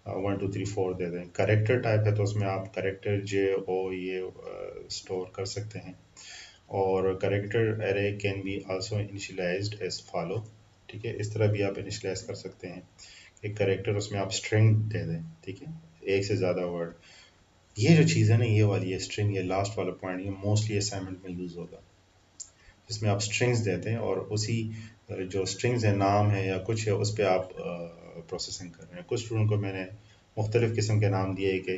1 2 3 4 दे दें। करेक्टर टाइप है तो उसमें आप करेक्टर जे ओ ये स्टोर कर सकते हैं। और character array can be also initialized as follow. ठीक है, इस तरह भी आप इनिशियलाइज कर सकते हैं कि करेक्टर उसमें आप स्ट्रिंग दे दें। ठीक है, एक से ज़्यादा वर्ड। ये जो चीज़ है ना, ये वाली है स्ट्रिंग, ये लास्ट वाला पॉइंट, ये मोस्टली असाइनमेंट में यूज़ होगा, जिसमें आप स्ट्रिंग्स देते हैं और उसी जो स्ट्रिंग्स है, नाम है या कुछ है, उस पर आप प्रोसेसिंग कर रहे हैं। कुछ स्टूडेंट को मैंने मुख्तलिफ़ किस्म के नाम दिए कि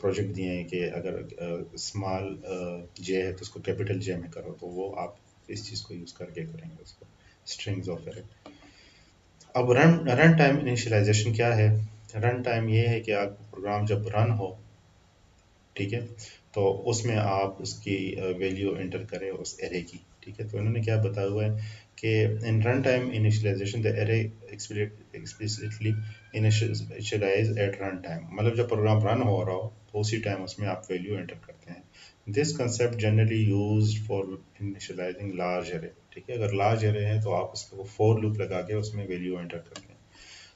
प्रोजेक्ट दिए हैं कि अगर स्मॉल जे है तो उसको कैपिटल जे में करो, तो वो आप इस चीज़ को यूज़ करके करेंगे उसको, स्ट्रिंग्स ऑफ एरे। अब रन टाइम इनिशियलाइजेशन क्या है? रन टाइम ये है कि आपका प्रोग्राम जब रन हो, ठीक है, तो उसमें आप उसकी वैल्यू एंटर करें उस एरे की। ठीक है, तो इन्होंने क्या बताया हुआ है कि in run time initialization the array explicitly initialize at run time, मतलब जब प्रोग्राम रन हो रहा हो तो उसी टाइम उसमें आप वैल्यू एंटर करते हैं। This concept generally used for initialising large array. ठीक है, अगर लार्ज एरे है तो आप उसको फॉर लूप लगा के उसमें वैल्यू एंटर करते हैं।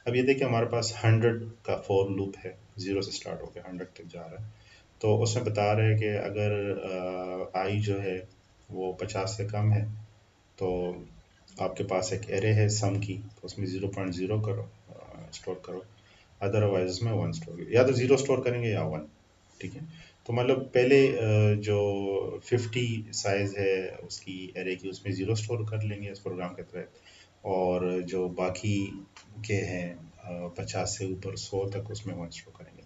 अब ये देखिए, हमारे पास 100 का फॉर लूप है, 0 से स्टार्ट होकर 100 तक जा रहा है। तो उसमें बता रहे हैं कि अगर आई जो है वो 50 से कम है तो आपके पास एक एरे है सम की, तो उसमें 0.0 करो, स्टोर करो, अदरवाइज उसमें 1 स्टोर, या तो 0 स्टोर करेंगे या 1। ठीक है, तो मतलब पहले जो 50 साइज है उसकी एरे की, उसमें 0 स्टोर कर लेंगे इस प्रोग्राम के तहत, और जो बाकी के हैं 50 से ऊपर 100 तक, उसमें 1 स्टोर करेंगे।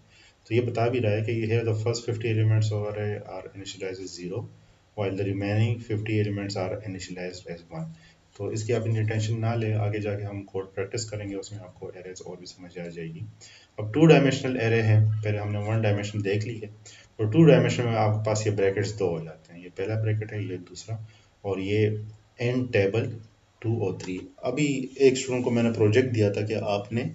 तो ये बता भी रहा है कि here the first 50 elements of array are initialized as 0 while the remaining 50 elements are initialized as 1। तो इसकी आप इतनी टेंशन ना ले, आगे जाके हम कोड प्रैक्टिस करेंगे, उसमें आपको एरेज और भी समझ आ जाएगी। अब 2 डायमेंशनल एरे है, पहले हमने 1 डायमेंशन देख ली है, तो 2 डायमेंशन में आपके पास ये ब्रैकेट्स दो हो जाते हैं, ये पहला ब्रैकेट है, ये दूसरा, और ये एंड टेबल 2 और 3। अभी एक स्टूडेंट को मैंने प्रोजेक्ट दिया था कि आपने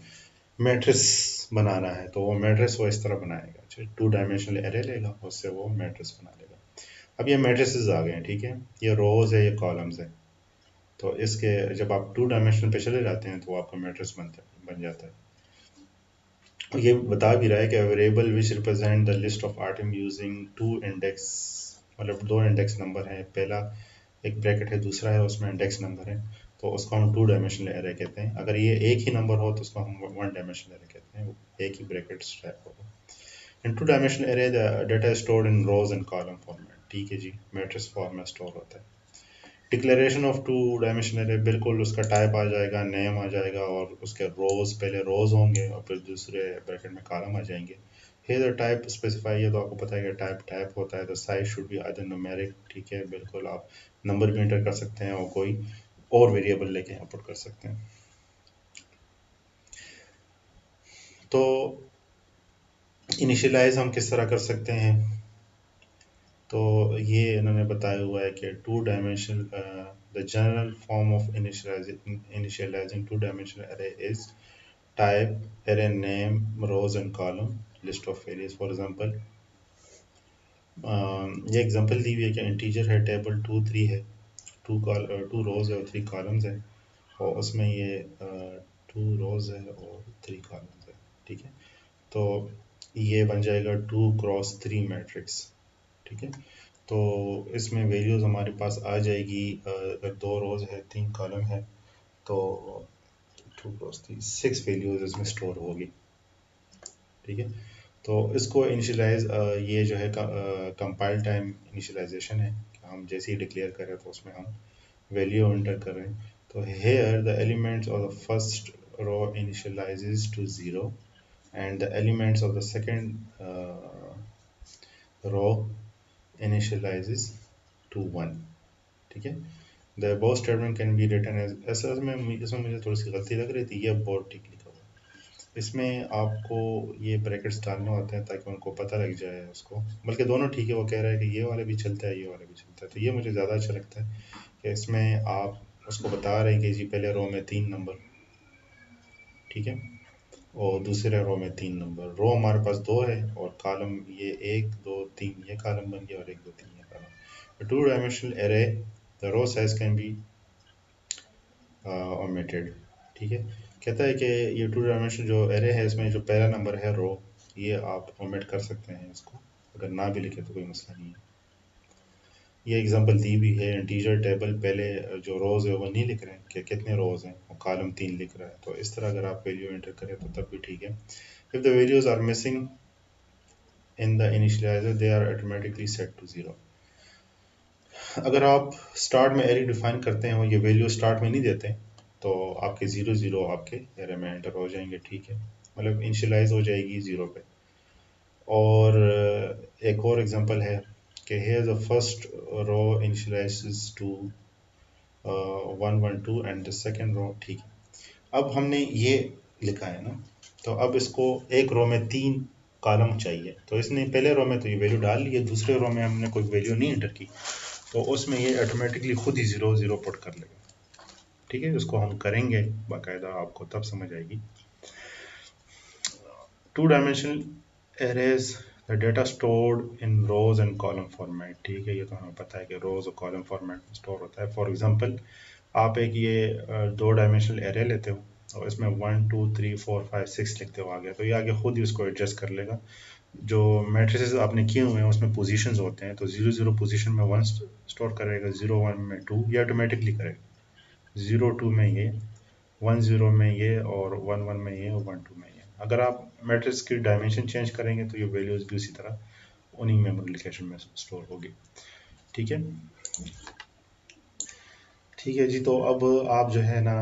मैट्रिक्स बनाना है, तो वो मैट्रिक्स वो इस तरह बनाएगा। अच्छा, 2 डायमेंशनल एरे लेगा, उससे वो मैट्रिक्स बना लेगा। अब ये मैट्रिसेस आ गए हैं। ठीक है, ये रोज है, ये कॉलम्स है, तो इसके जब आप 2 डायमेंशन पे चले जाते हैं तो आपका मैट्रिक्स बन जाता है। और ये बता भी रहा है कि variable which represent the list of item using 2 index मतलब दो इंडेक्स नंबर हैं, पहला एक ब्रैकेट है, दूसरा है उसमें इंडेक्स नंबर है, तो उसको हम टू डायमेंशनल एरे कहते हैं। अगर ये एक ही नंबर हो तो उसको हम वन डायमेंशनल एरे कहते हैं, वो एक ही ब्रैकेट टाइप होगा। In two dimensional array the data stored in rows and column format, ठीक है जी, मैट्रिक्स फॉर्म में स्टोर होता है। Declaration of two dimensional array, बिल्कुल उसका टाइप आ जाएगा, नेम आ जाएगा, और उसके रोज पहले रोज होंगे और फिर दूसरे ब्रैकेट में कॉलम आ जाएंगे। here the टाइप स्पेसिफाई है, तो आपको पता है कि टाइप टाइप होता है, तो size should be either numeric, ठीक है, बिल्कुल आप नंबर भी एंटर कर सकते हैं और कोई और वेरिएबल लेके इनपुट कर सकते हैं। तो इनिशियलाइज हम किस तरह कर सकते हैं, तो ये इन्होंने बताया हुआ है कि two dimensional the general form of initializing two dimensional array is type array name rows and column list of variables. For example ये एग्जांपल दी हुई है कि इंटीजर है, टेबल टू थ्री है, टू रोज है और थ्री कॉलम्स है, और उसमें ये टू रोज है और थ्री कॉलम्स है, ठीक है। तो ये बन जाएगा टू क्रॉस थ्री मैट्रिक्स, ठीक है। तो इसमें वैल्यूज़ हमारे पास आ जाएगी, अगर दो रोज है तीन कॉलम है तो two cross three six values इसमें स्टोर होगी, ठीक है। तो इसको इनिशियलाइज ये जो है कंपाइल टाइम इनिशियलाइजेशन है, हम जैसे ही डिक्लेयर करें तो उसमें हम वैल्यू एंटर कर रहे हैं। तो here the elements of the first row initializes to 0 and the elements of the second row initializes to 1, ठीक है। The above statement can be written as, ऐसा इसमें मुझे थोड़ी सी गलती लग रही थी, ये बहुत ठीक लिखा हुआ है, इसमें आपको ये ब्रैकेट्स डालने होते हैं ताकि उनको पता लग जाए उसको, बल्कि दोनों ठीक है, वो कह रहा है कि ये वाला भी चलता है, ये वाला भी चलता है, तो ये मुझे ज़्यादा अच्छा लगता है कि इसमें आप उसको बता रहे हैं कि जी पहले रो में तीन नंबर, ठीक है, और दूसरे रो में तीन नंबर, रो हमारे पास दो है और कॉलम ये एक दो तीन ये कॉलम बन गया और एक दो तीन ये column. Two dimensional array the row size can be omitted, ठीक है। कहता है कि ये टू डायमेंशनल जो एरे है इसमें जो पहला नंबर है रो, ये आप ओमिट कर सकते हैं, इसको अगर ना भी लिखे तो कोई मसला नहीं है। ये एग्जांपल दी भी है, इंटीजर टेबल पहले जो रोज है वो नहीं लिख रहे हैं कि कितने रोज हैं, और कॉलम तीन लिख रहा है, तो इस तरह अगर आप वैल्यू एंटर करें तो तब भी ठीक है। If the values are missing in the initializer they are automatically set to zero. अगर आप स्टार्ट में एरे डिफाइन करते हैं और ये वैल्यू स्टार्ट में नहीं देते तो आपके जीरो जीरो आपके एरे में एंटर हो जाएंगे, ठीक है, मतलब इनिशियलाइज हो जाएगी जीरो पे। और एक और एग्जांपल है कि here the first row initializes to 1 1 2 and the second row, ठीक है। अब हमने ये लिखा है ना, तो अब इसको एक रो में तीन कॉलम चाहिए, तो इसने पहले रो में तो ये वैल्यू डाल ली है, दूसरे रो में हमने कोई वैल्यू नहीं एंटर की, तो उसमें ये ऑटोमेटिकली खुद ही जीरो जीरो पुट कर लेगा, ठीक है। इसको हम करेंगे बाकायदा, आपको तब समझ आएगी। Two dimensional arrays the data stored in rows and column format, ठीक है, ये तो हमें पता है कि रोज और कॉलम फॉर्मेट में स्टोर होता है। फॉर एग्जांपल आप एक ये दो डायमेंशनल एरे लेते हो और इसमें 1 2 3 4 5 6 लिखते हो आगे, तो ये आगे खुद ही उसको एडजस्ट कर लेगा। जो मैट्रिसेस आपने किए हुए हैं उसमें पोजीशंस होते हैं, तो जीरो जीरो पोजीशन में वन स्टोर करेगा, जीरो वन में टू, ये ऑटोमेटिकली करेगा, जीरो टू में ये, वन जीरो में ये, और वन वन में ये, और वन टू में ये। अगर आप मैट्रिक्स की डायमेंशन चेंज करेंगे तो ये वैल्यूज भी उसी तरह उन्हीं मेमोरी लोकेशन में स्टोर होगी, ठीक है। ठीक है जी, तो अब आप जो है ना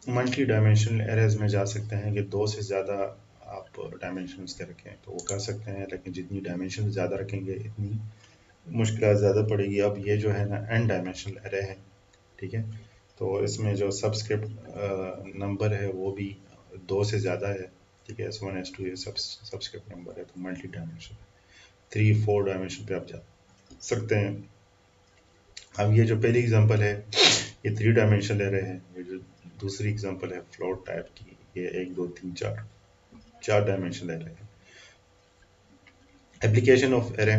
मल्टी डायमेंशनल एरेज में जा सकते हैं कि दो से ज़्यादा आप डायमेंशंस के रखें तो वो कर सकते हैं, लेकिन जितनी डायमेंशन ज़्यादा रखेंगे इतनी मुश्किल ज़्यादा पड़ेगी। अब ये जो है ना एन डायमेंशनल एरे है, ठीक है, तो इसमें जो सबस्क्रिप्ट नंबर है वो भी दो से ज़्यादा है, ठीक है, S1 S2 ये सबस्क्रिप्ट नंबर है, तो मल्टी डायमेंशन 3 4 डायमेंशन पे आप जा सकते हैं। अब ये जो पहली एग्जांपल है ये थ्री डायमेंशनल एरे है, ये जो दूसरी एग्जांपल है फ्लोट टाइप की, ये एक दो तीन चार चार डायमेंशनल एरे है। Application of array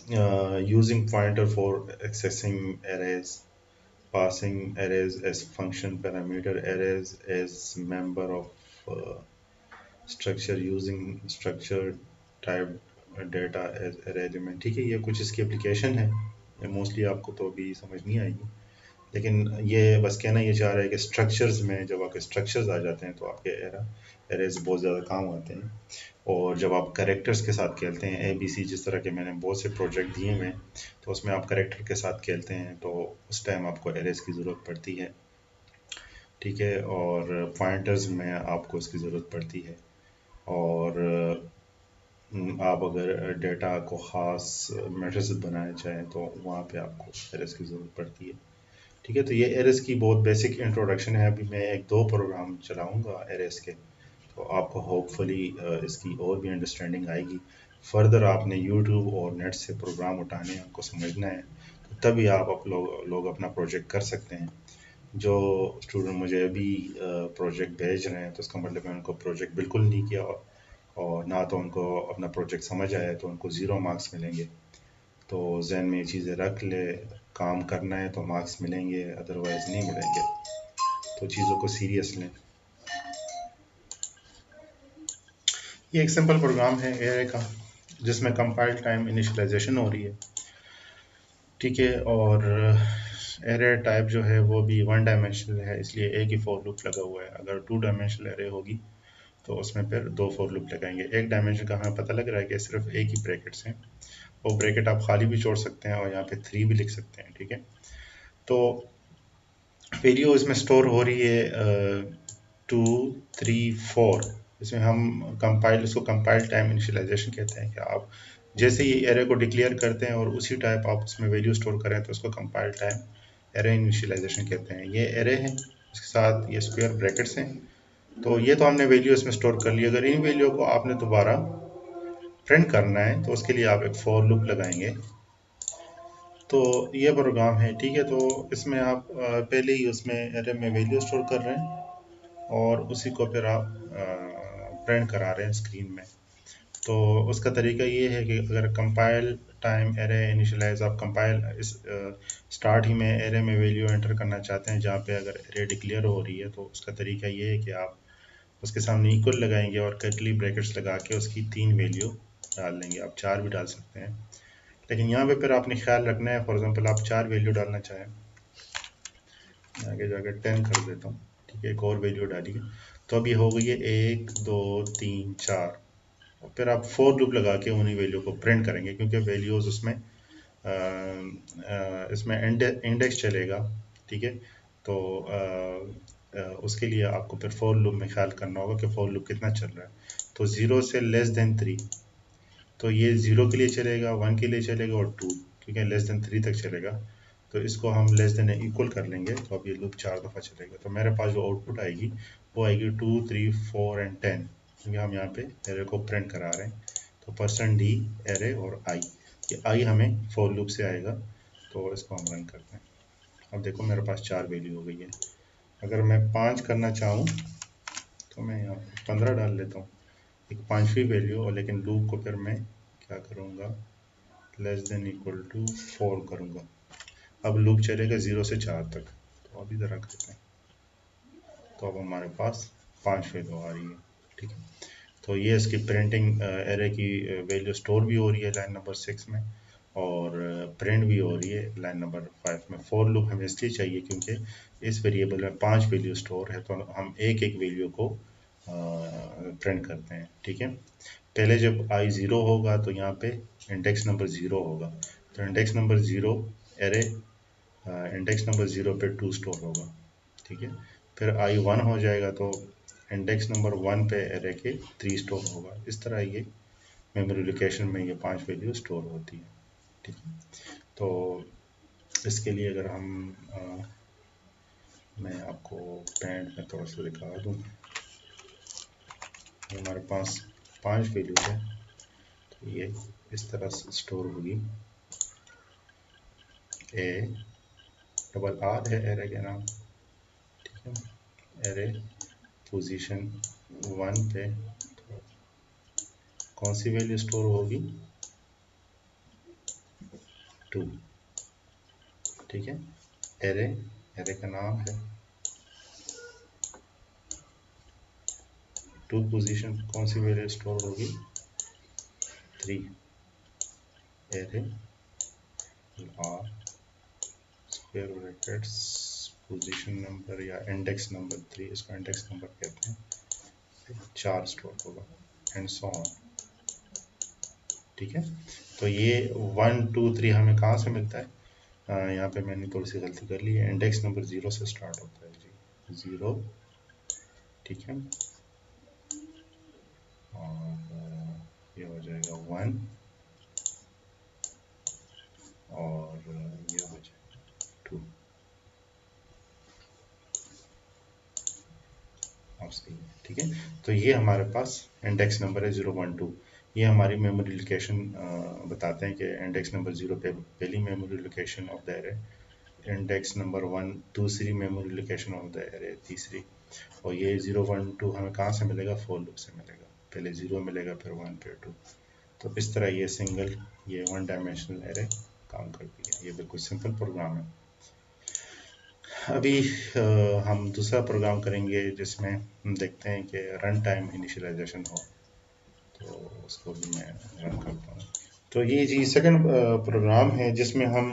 using pointer for accessing arrays, passing arrays as function parameter, arrays as member of structure, using structure type data array element, ठीक है। ये कुछ इसकी एप्लीकेशन है, मोस्टली आपको तो अभी समझ नहीं आएगी, लेकिन ये बस कहना ये चाह रहा है कि स्ट्रक्चर्स में जब आपके स्ट्रक्चर्स आ जाते हैं तो आपके एरेज बहुत ज़्यादा काम आते हैं। और जब आप करेक्टर्स के साथ खेलते हैं, ABC, जिस तरह के मैंने बहुत से प्रोजेक्ट दिए हुए हैं, तो उसमें आप करेक्टर के साथ खेलते हैं तो उस टाइम आपको एरेज की ज़रूरत पड़ती है, ठीक है। और पॉइंटर्स में आपको इसकी ज़रूरत पड़ती है। और आप अगर डेटा को ख़ास मैट्रिसेस बनाना चाहें तो वहाँ पे आपको एरेज की ज़रूरत पड़ती है, ठीक है। तो ये एरेज की बहुत बेसिक इंट्रोडक्शन है। अभी मैं एक दो प्रोग्राम चलाऊंगा एरेज के, तो आपको होपफुली इसकी और भी अंडरस्टैंडिंग आएगी। फर्दर आपने यूट्यूब और नेट से प्रोग्राम उठाने हैं, उनको समझना है, तो तभी आप लोग अपना प्रोजेक्ट कर सकते हैं। जो स्टूडेंट मुझे अभी प्रोजेक्ट भेज रहे हैं तो उसका मतलब है उनको प्रोजेक्ट बिल्कुल नहीं किया, और ना तो उनको अपना प्रोजेक्ट समझ आया, तो उनको ज़ीरो मार्क्स मिलेंगे। तो जहन में ये चीज़ें रख ले, काम करना है तो मार्क्स मिलेंगे, अदरवाइज़ नहीं मिलेंगे। तो चीज़ों को सीरियस लें। ये एक सिंपल प्रोग्राम है एआई का, जिसमें कंपाइल टाइम इनिशियलाइजेशन हो रही है, ठीक है। और एरे टाइप जो है वो भी वन डायमेंशनल है, इसलिए एक ही फॉर लूप लगा हुआ है। अगर टू डायमेंशनल एरे होगी तो उसमें फिर दो फॉर लूप लगाएंगे। एक डायमेंशन का हमें पता लग रहा है कि सिर्फ एक ही ब्रैकेट्स हैं, वो ब्रैकेट आप खाली भी छोड़ सकते हैं और यहाँ पे 3 भी लिख सकते हैं, ठीक है। तो वैल्यू इसमें स्टोर हो रही है 2, 3, 4। इसमें हम कंपाइल, इसको कंपाइल टाइम इनिशियलाइजेशन कहते हैं कि आप जैसे ही एरे को डिक्लेयर करते हैं और उसी टाइप आप उसमें वैल्यू स्टोर करें तो उसको कंपाइल टाइम एरे इनिशियलाइजेशन कहते हैं। ये एरे है, इसके साथ ये स्क्वायर ब्रैकेट्स हैं। तो ये तो हमने वैल्यू इसमें स्टोर कर ली। अगर इन वैल्यू को आपने दोबारा प्रिंट करना है तो उसके लिए आप एक फॉर लूप लगाएंगे। तो ये प्रोग्राम है, ठीक है। तो इसमें आप पहले ही उसमें एरे में वैल्यू स्टोर कर रहे हैं और उसी को फिर आप प्रिंट करा रहे हैं स्क्रीन में। तो उसका तरीका ये है कि अगर कंपाइल टाइम एरे इनिशियलाइज, आप कंपाइल इस स्टार्ट ही में एरे में वैल्यू एंटर करना चाहते हैं जहाँ पे अगर एरे डिक्लेयर हो रही है, तो उसका तरीका ये है कि आप उसके सामने इक्वल लगाएंगे और कर्ली ब्रैकेट्स लगा के उसकी 3 वैल्यू डाल देंगे। आप 4 भी डाल सकते हैं, लेकिन यहाँ पे फिर आपने ख्याल रखना है। फॉर एग्जांपल आप 4 वैल्यू डालना चाहें, आगे जाकर 10 कर देता हूँ, ठीक है। एक और वैल्यू डालिए, तो अब ये हो गई है 1, 2, 3, 4। और फिर आप फोर लूप लगा के उन्हीं वैल्यू को प्रिंट करेंगे, क्योंकि वैल्यूज उसमें इसमें इंडेक्स चलेगा, ठीक है। तो उसके लिए आपको फिर फोर लूप में ख्याल करना होगा कि फोर लूप कितना चल रहा है। तो 0 से लेस देन 3, तो ये 0 के लिए चलेगा, 1 के लिए चलेगा और 2, ठीक है, लेस देन 3 तक चलेगा। तो इसको हम लेस देन इक्वल कर लेंगे, तो अब ये लूप 4 दफ़ा चलेगा। तो मेरे पास जो आउटपुट आएगी वो आएगी 2, 3, 4 एंड 10, क्योंकि हम यहाँ पे एरे को प्रिंट करा रहे हैं। तो %d एरे और आई, ये आई हमें फॉर लूप से आएगा। तो इसको हम रन करते हैं। अब देखो मेरे पास 4 वैल्यू हो गई है। अगर मैं 5 करना चाहूँ तो मैं यहाँ पे 15 डाल लेता हूँ, एक पाँचवीं वैल्यू। और लेकिन लूप को फिर मैं क्या करूँगा, लेस देन इक्वल टू 4 करूँगा। अब लूप चलेगा 0 से 4 तक। तो अब इधर रख देते हैं, तो अब हमारे पास 5 वैल्यू आ रही है, ठीक है। तो ये इसकी प्रिंटिंग एरे की वैल्यू स्टोर भी हो रही है लाइन नंबर 6 में, और प्रिंट भी हो रही है लाइन नंबर 5 में। फॉर लूप हमें इसलिए चाहिए क्योंकि इस वेरिएबल में 5 वैल्यू स्टोर है, तो हम एक एक वैल्यू को प्रिंट करते हैं, ठीक है। पहले जब आई 0 होगा तो यहाँ पे इंडेक्स नंबर 0 होगा, तो index number 0 array index number 0 पे 2 स्टोर होगा, ठीक है। फिर आई 1 हो जाएगा तो इंडेक्स नंबर 1 पे एरे के 3 स्टोर होगा। इस तरह ये मेमोरी लोकेशन में ये 5 वैल्यू स्टोर होती है, ठीक है। तो इसके लिए अगर हम मैं आपको पेंट में थोड़ा सा दिखा दूँ, हमारे पास 5 वैल्यू है, तो ये इस तरह से स्टोर होगी। ए डबल आर है एरे का नाम, ठीक है। एरे पोजीशन 1 पे कौन सी वैल्यू स्टोर होगी, 2, ठीक है। एरे एरे का नाम है 2, पोजीशन कौन सी वैल्यू स्टोर होगी, 3 array r square brackets position number या इंडेक्स नंबर 3, इसको इंडेक्स नंबर कहते हैं, 4 स्टोर होगा एंड सो ऑन। ठीक है, तो ये 1 2 3 हमें कहाँ से मिलता है? यहाँ पे मैंने थोड़ी सी गलती कर ली है, इंडेक्स नंबर 0 से स्टार्ट होता है जी, 0। ठीक है, और ये हो जाएगा 1 और ये हो जाएगा 2। आप सही है। ठीक है, तो ये हमारे पास इंडेक्स नंबर है 0 1 2। ये हमारी मेमोरी लोकेशन बताते हैं कि इंडेक्स नंबर 0 पे पहली memory location of the array, index number 1 दूसरी memory location of the array तीसरी, और ये 0 1 2 हमें कहाँ से मिलेगा? फॉर लूप से मिलेगा, पहले 0 मिलेगा फिर 1 फिर 2। तो इस तरह ये सिंगल, ये 1 डायमेंशनल एरे काम करती है। ये बिल्कुल सिंपल प्रोग्राम है। अभी हम दूसरा प्रोग्राम करेंगे जिसमें हम देखते हैं कि रन टाइम इनिशियलाइजेशन हो, तो उसको भी मैं रन करता हूँ। तो ये जी सेकंड प्रोग्राम है जिसमें हम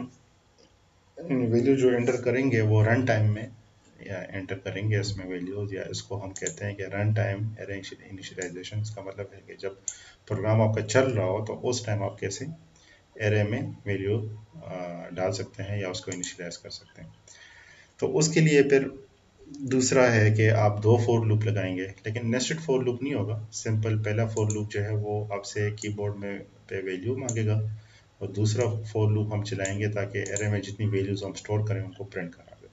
वैल्यू जो एंटर करेंगे वो रन टाइम में या एंटर करेंगे इसमें वैल्यूज, या इसको हम कहते हैं कि रन टाइम एरे इनिशियलाइजेशन। इसका मतलब है कि जब प्रोग्राम आपका चल रहा हो तो उस टाइम आप कैसे एरे में वैल्यू डाल सकते हैं या उसको इनिशियलाइज कर सकते हैं। तो उसके लिए फिर दूसरा है कि आप 2 फॉर लूप लगाएंगे, लेकिन नेस्टेड फॉर लूप नहीं होगा। सिंपल पहला फॉर लूप जो है वो आपसे कीबोर्ड में पे वैल्यू मांगेगा, और दूसरा फॉर लूप हम चलाएंगे ताकि एरे में जितनी वैल्यूज हम स्टोर करें उनको प्रिंट करा दें।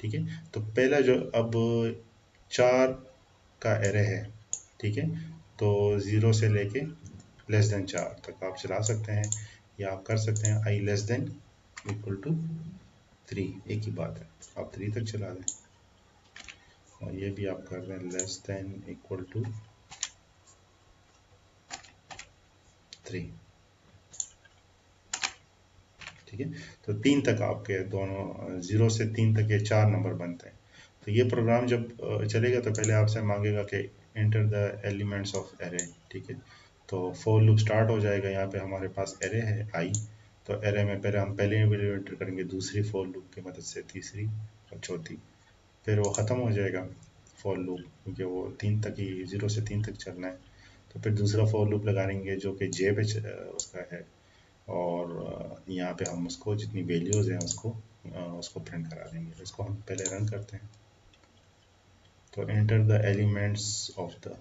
ठीक है, तो पहला जो अब 4 का एरे है, ठीक है, तो 0 से लेके लेस देन 4 तक आप चला सकते हैं, या आप कर सकते हैं i less than equal to 3, एक ही बात है, आप 3 तक चला दें। और ये भी आप कर रहे हैं लेस देन इक्वल टू 3। ठीक है, तो 3 तक आपके दोनों 0 से 3 तक ये 4 नंबर बनते हैं। तो ये प्रोग्राम जब चलेगा तो पहले आपसे मांगेगा कि enter the elements of array. ठीक है, तो फॉर लूप स्टार्ट हो जाएगा। यहाँ पे हमारे पास एरे है आई, तो एरे में पहले हम पहले वैल्यू एंटर करेंगे, दूसरी फॉर लूप की मदद से तीसरी और चौथी, फिर वो ख़त्म हो जाएगा फॉर लूप, क्योंकि वो 3 तक ही 0 से 3 तक चलना है। तो फिर दूसरा फॉर लूप लगाएंगे जो कि जे पे उसका है, और यहाँ पे हम उसको जितनी वैल्यूज़ हैं उसको प्रिंट करा देंगे। इसको हम पहले रन करते हैं। तो enter the elements of the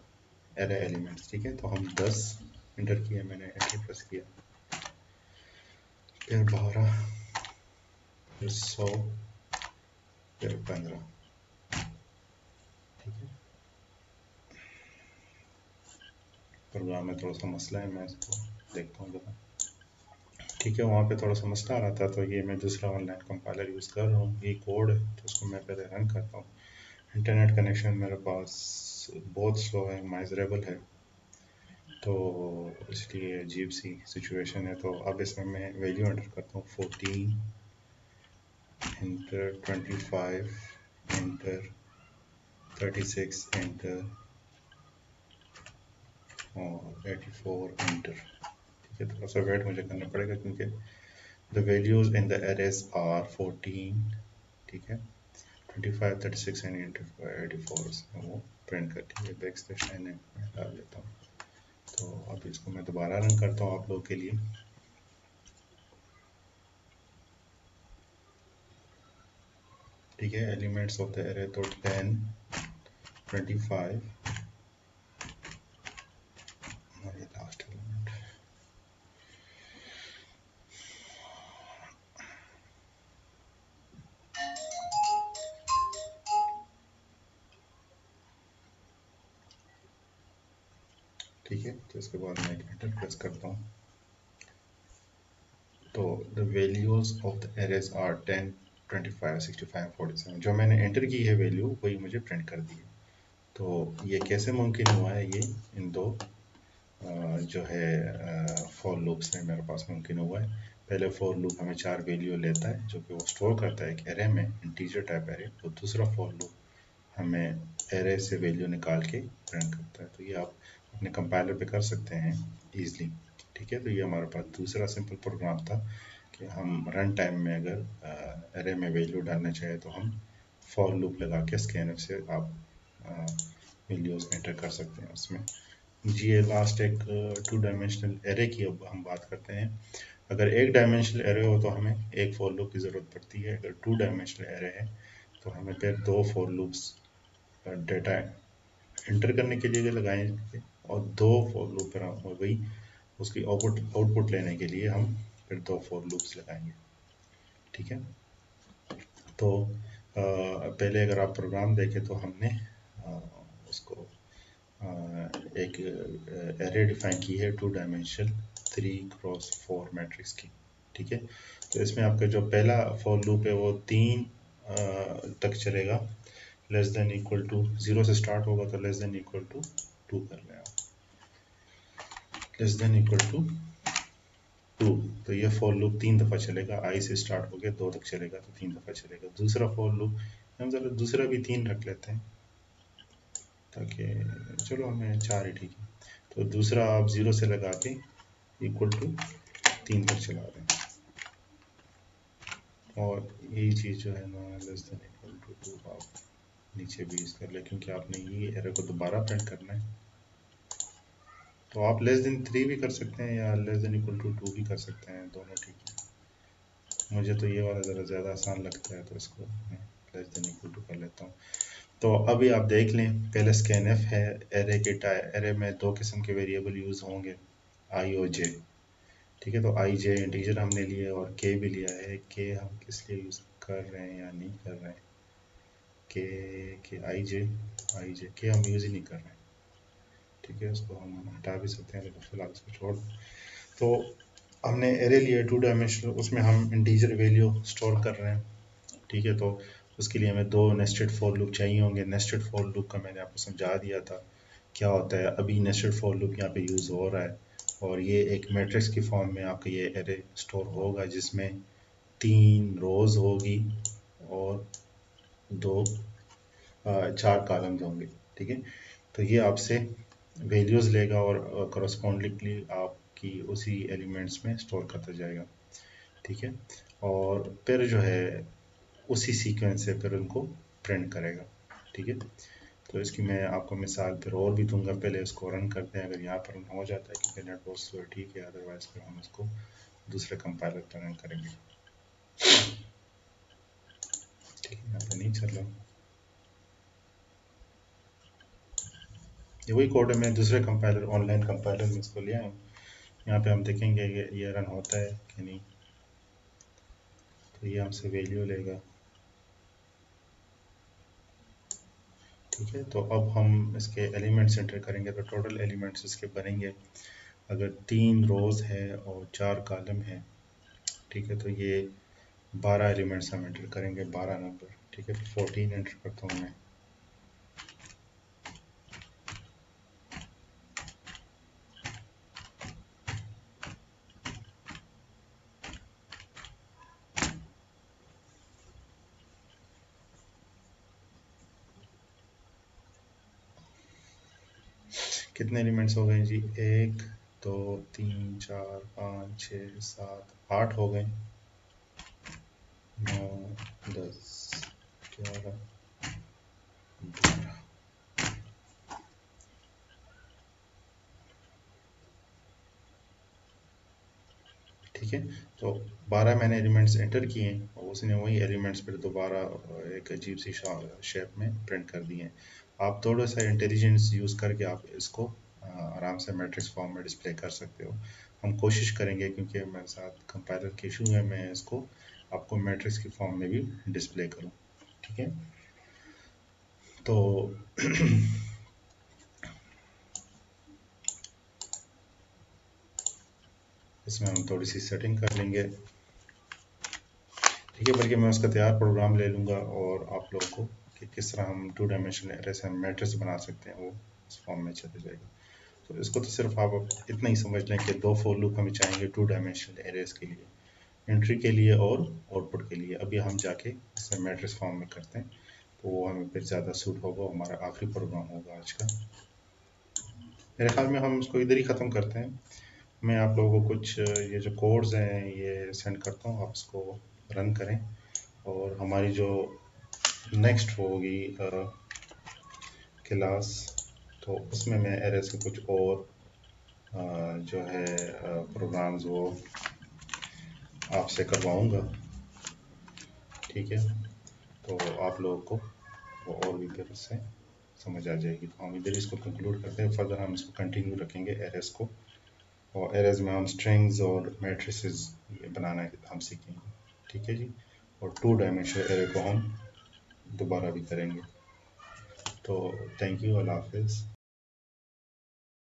array elements. ठीक है, तो हम 10 एंटर किया, मैंने एंटर प्रेस किया, फिर 12, फिर 100, फिर 15। ठीक है, प्रोग्राम में थोड़ा सा मसला है, मैं इसको देखता हूँ ज़रा। ठीक है, वहाँ पे थोड़ा सा मसला आ रहा था, तो ये मैं दूसरा ऑनलाइन कंपाइलर यूज़ कर रहा हूँ। ये कोड है तो उसको मैं पहले रन करता हूँ। इंटरनेट कनेक्शन मेरे पास बहुत स्लो है, माइजरेबल है, तो इसलिए अजीब सी सिचुएशन है। तो अब इसमें मैं वैल्यू एंटर करता हूँ 14 एंटर, 25 एंटर, 36 एंटर और 84 एंटर। ठीक है, थोड़ा सा वेट मुझे करना पड़ेगा क्योंकि the values in the arrays are 14, ठीक है, 25 36 एंड 84 इसमें वो प्रिंट करती है। बैक स्लैश एन में डाल देता हूँ। तो अब इसको मैं दोबारा रन करता हूँ आप लोगों के लिए। ठीक है, एलिमेंट्स ऑफ द एरे तो 10 25 और ये लास्ट एलिमेंट। ठीक है, तो इसके बाद मैं एंटर प्रेस करता हूँ। तो the values of the arrays are 10 25 65 47। जो मैंने एंटर की है वैल्यू वही मुझे प्रिंट कर दी है। तो ये कैसे मुमकिन हुआ है? ये इन दो जो है फॉर लूप से मेरे पास मुमकिन हुआ है। पहले फॉर लूप हमें 4 वैल्यू लेता है जो कि वो स्टोर करता है एक एरे में, इंटीजर टाइप एरे, और दूसरा फॉर लूप हमें एरे से वैल्यू निकाल के प्रिंट करता है। तो ये आप अपने कंपाइलर पे कर सकते हैं ईजिली। ठीक है, तो ये हमारे पास दूसरा सिंपल प्रोग्राम था कि हम रन टाइम में अगर एरे में वैल्यू डालना चाहे तो हम फॉर लूप लगा के स्कैनफ से आप वैल्यूज एंटर कर सकते हैं उसमें। जी, ये लास्ट एक टू डायमेंशनल एरे की अब हम बात करते हैं। अगर एक डायमेंशनल एरे हो तो हमें एक फॉर लूप की ज़रूरत पड़ती है। अगर टू डायमेंशनल एरे है तो हमें फिर दो फॉर लूप्स डेटा एंटर करने के लिए लगाएंगे और दो फॉर लूप पर और वही उसकी आउटपुट लेने के लिए हम फिर दो फॉर लूप्स लगाएंगे। ठीक है, तो पहले अगर आप प्रोग्राम देखें तो हमने उसको एक एरे डिफाइन की है टू डायमेंशनल 3x4 मैट्रिक्स की। ठीक है, तो इसमें आपका जो पहला फॉर लूप है वो 3 तक चलेगा, लेस देन इक्वल टू 0 से स्टार्ट होगा तो लेस देन इक्वल टू 2 कर लें आप, लेस देन इक्वल टू 2। तो ये फॉर लूप 3 दफ़ा चलेगा, आई से स्टार्ट हो गया 2 तक चलेगा तो 3 दफ़ा चलेगा। दूसरा फॉर लूप हम ज़रा दूसरा भी 3 रख लेते हैं ताकि चलो हमें 4 ही ठीक है। तो दूसरा आप 0 से लगा के इक्वल टू 3 तक चला रहे हैं और यही चीज़ जो है ना लेस देन इक्वल टू 2 आप नीचे भी यूज़ कर ले, क्योंकि आपने ये एरर को दोबारा प्रिंट करना है। तो आप लेस देन 3 भी कर सकते हैं या लेस देन इक्वल टू 2 भी कर सकते हैं, दोनों ठीक है। मुझे तो ये वाला ज़रा ज़्यादा आसान लगता है तो इसको मैं लेस देन इक्वल टू कर लेता हूँ। तो अभी आप देख लें, पहले स्कैनफ है, एरे के एरे में दो किस्म के वेरिएबल यूज़ होंगे, आई और जे। ठीक है, तो आई जे इंटीजर हमने लिए और के भी लिया है। के हम किस लिए यूज़ कर रहे हैं या नहीं कर रहे हैं, के आई जे के हम यूज़ ही नहीं कर रहे हैं। ठीक है, उसको हम हटा भी सकते हैं लेकिन फिलहाल इसको छोड़। तो हमने एरे लिया टू डायमेंशनल, उसमें हम इंटीजर वैल्यू स्टोर कर रहे हैं। ठीक है, तो उसके लिए हमें दो नेस्टेड फॉर लूप चाहिए होंगे। नेस्टेड फॉर लूप का मैंने आपको समझा दिया था क्या होता है। अभी नेस्टेड फॉर लूप यहाँ पे यूज़ हो रहा है और ये एक मैट्रिक्स की फॉर्म में आपका ये एरे स्टोर होगा जिसमें 3 रोज़ होगी और 4 कॉलम्स होंगे। ठीक है, तो ये आपसे वैल्यूज़ लेगा और करस्पॉन्डिंगली आपकी उसी एलिमेंट्स में स्टोर करता जाएगा। ठीक है, और फिर जो है उसी सीक्वेंस से फिर उनको प्रिंट करेगा। ठीक है, तो इसकी मैं आपको मिसाल फिर और भी दूंगा, पहले इसको रन करते हैं। अगर यहाँ पर रन हो जाता है क्योंकि नेटवर्क स्लो ठीक है, अदरवाइज फिर हम इसको दूसरे कंपाइलर पर रन करेंगे। ठीक है, यहाँ पर नहीं चल रहा, ये वही कोड है, मैं दूसरे कंपाइलर ऑनलाइन कंपाइलर में इसको लिया हूँ। यहाँ पे हम देखेंगे कि ये रन होता है कि नहीं। तो ये हमसे वैल्यू लेगा। ठीक है, तो अब हम इसके एलिमेंट्स एंटर करेंगे तो टोटल एलिमेंट्स इसके बनेंगे। अगर 3 रोज़ है और 4 कॉलम है, ठीक है, तो ये 12 एलिमेंट्स हम एंटर करेंगे, 12 नंबर। ठीक है, 14 एंटर करता हूँ मैं। कितने एलिमेंट्स हो गए जी? 1 2 3 4 5 6 7 8 हो गए, 9 10 11 12। ठीक है, तो 12 मैंने एलिमेंट्स एंटर किए और उसने वही एलिमेंट्स फिर दोबारा एक अजीब सी शेप में प्रिंट कर दिए हैं। आप थोड़ा सा इंटेलिजेंस यूज़ करके आप इसको आराम से मैट्रिक्स फॉर्म में डिस्प्ले कर सकते हो। हम कोशिश करेंगे, क्योंकि मेरे साथ कंपाइलर के इशू है, मैं इसको आपको मैट्रिक्स की फॉर्म में भी डिस्प्ले करूँ। ठीक है, तो इसमें हम थोड़ी सी सेटिंग कर लेंगे। ठीक है, बल्कि मैं उसका तैयार प्रोग्राम ले लूँगा और आप लोगों को कि किस तरह हम टू डायमेंशनल एरे से मैट्रिक्स बना सकते हैं वो उस फॉर्म में चले जाएगा। तो इसको तो सिर्फ आप इतना ही समझ लें कि दो फॉर लूप हमें चाहेंगे टू डायमेंशनल एरेज के लिए, एंट्री के लिए और आउटपुट के लिए। अभी हम जाके इसे मैट्रिक्स फॉर्म में करते हैं तो वो हमें फिर ज़्यादा सूट होगा, हमारा आखिरी प्रोग्राम होगा आज का। मेरे ख्याल में हम इसको इधर ही ख़त्म करते हैं मैं आप लोगों को कुछ ये जो कोड्स हैं ये सेंड करता हूँ, आप इसको रन करें। और हमारी जो नेक्स्ट होगी क्लास, तो उसमें मैं एरेस के कुछ और जो है प्रोग्राम्स वो आपसे करवाऊँगा। ठीक है, तो आप लोगों को वो और भी फिर उससे समझ आ जाएगी। तो हम इधर इसको कंक्लूड करते हैं, फर्दर हम इसको कंटिन्यू रखेंगे एरेस को, और एरेज में हम स्ट्रिंग्स और मैट्रिसेस ये बनाना हम सीखेंगे। ठीक है जी, और 2 डायमेंशनल एरे को हम दोबारा भी करेंगे। तो थैंक यू, अल्लाह हाफिज़।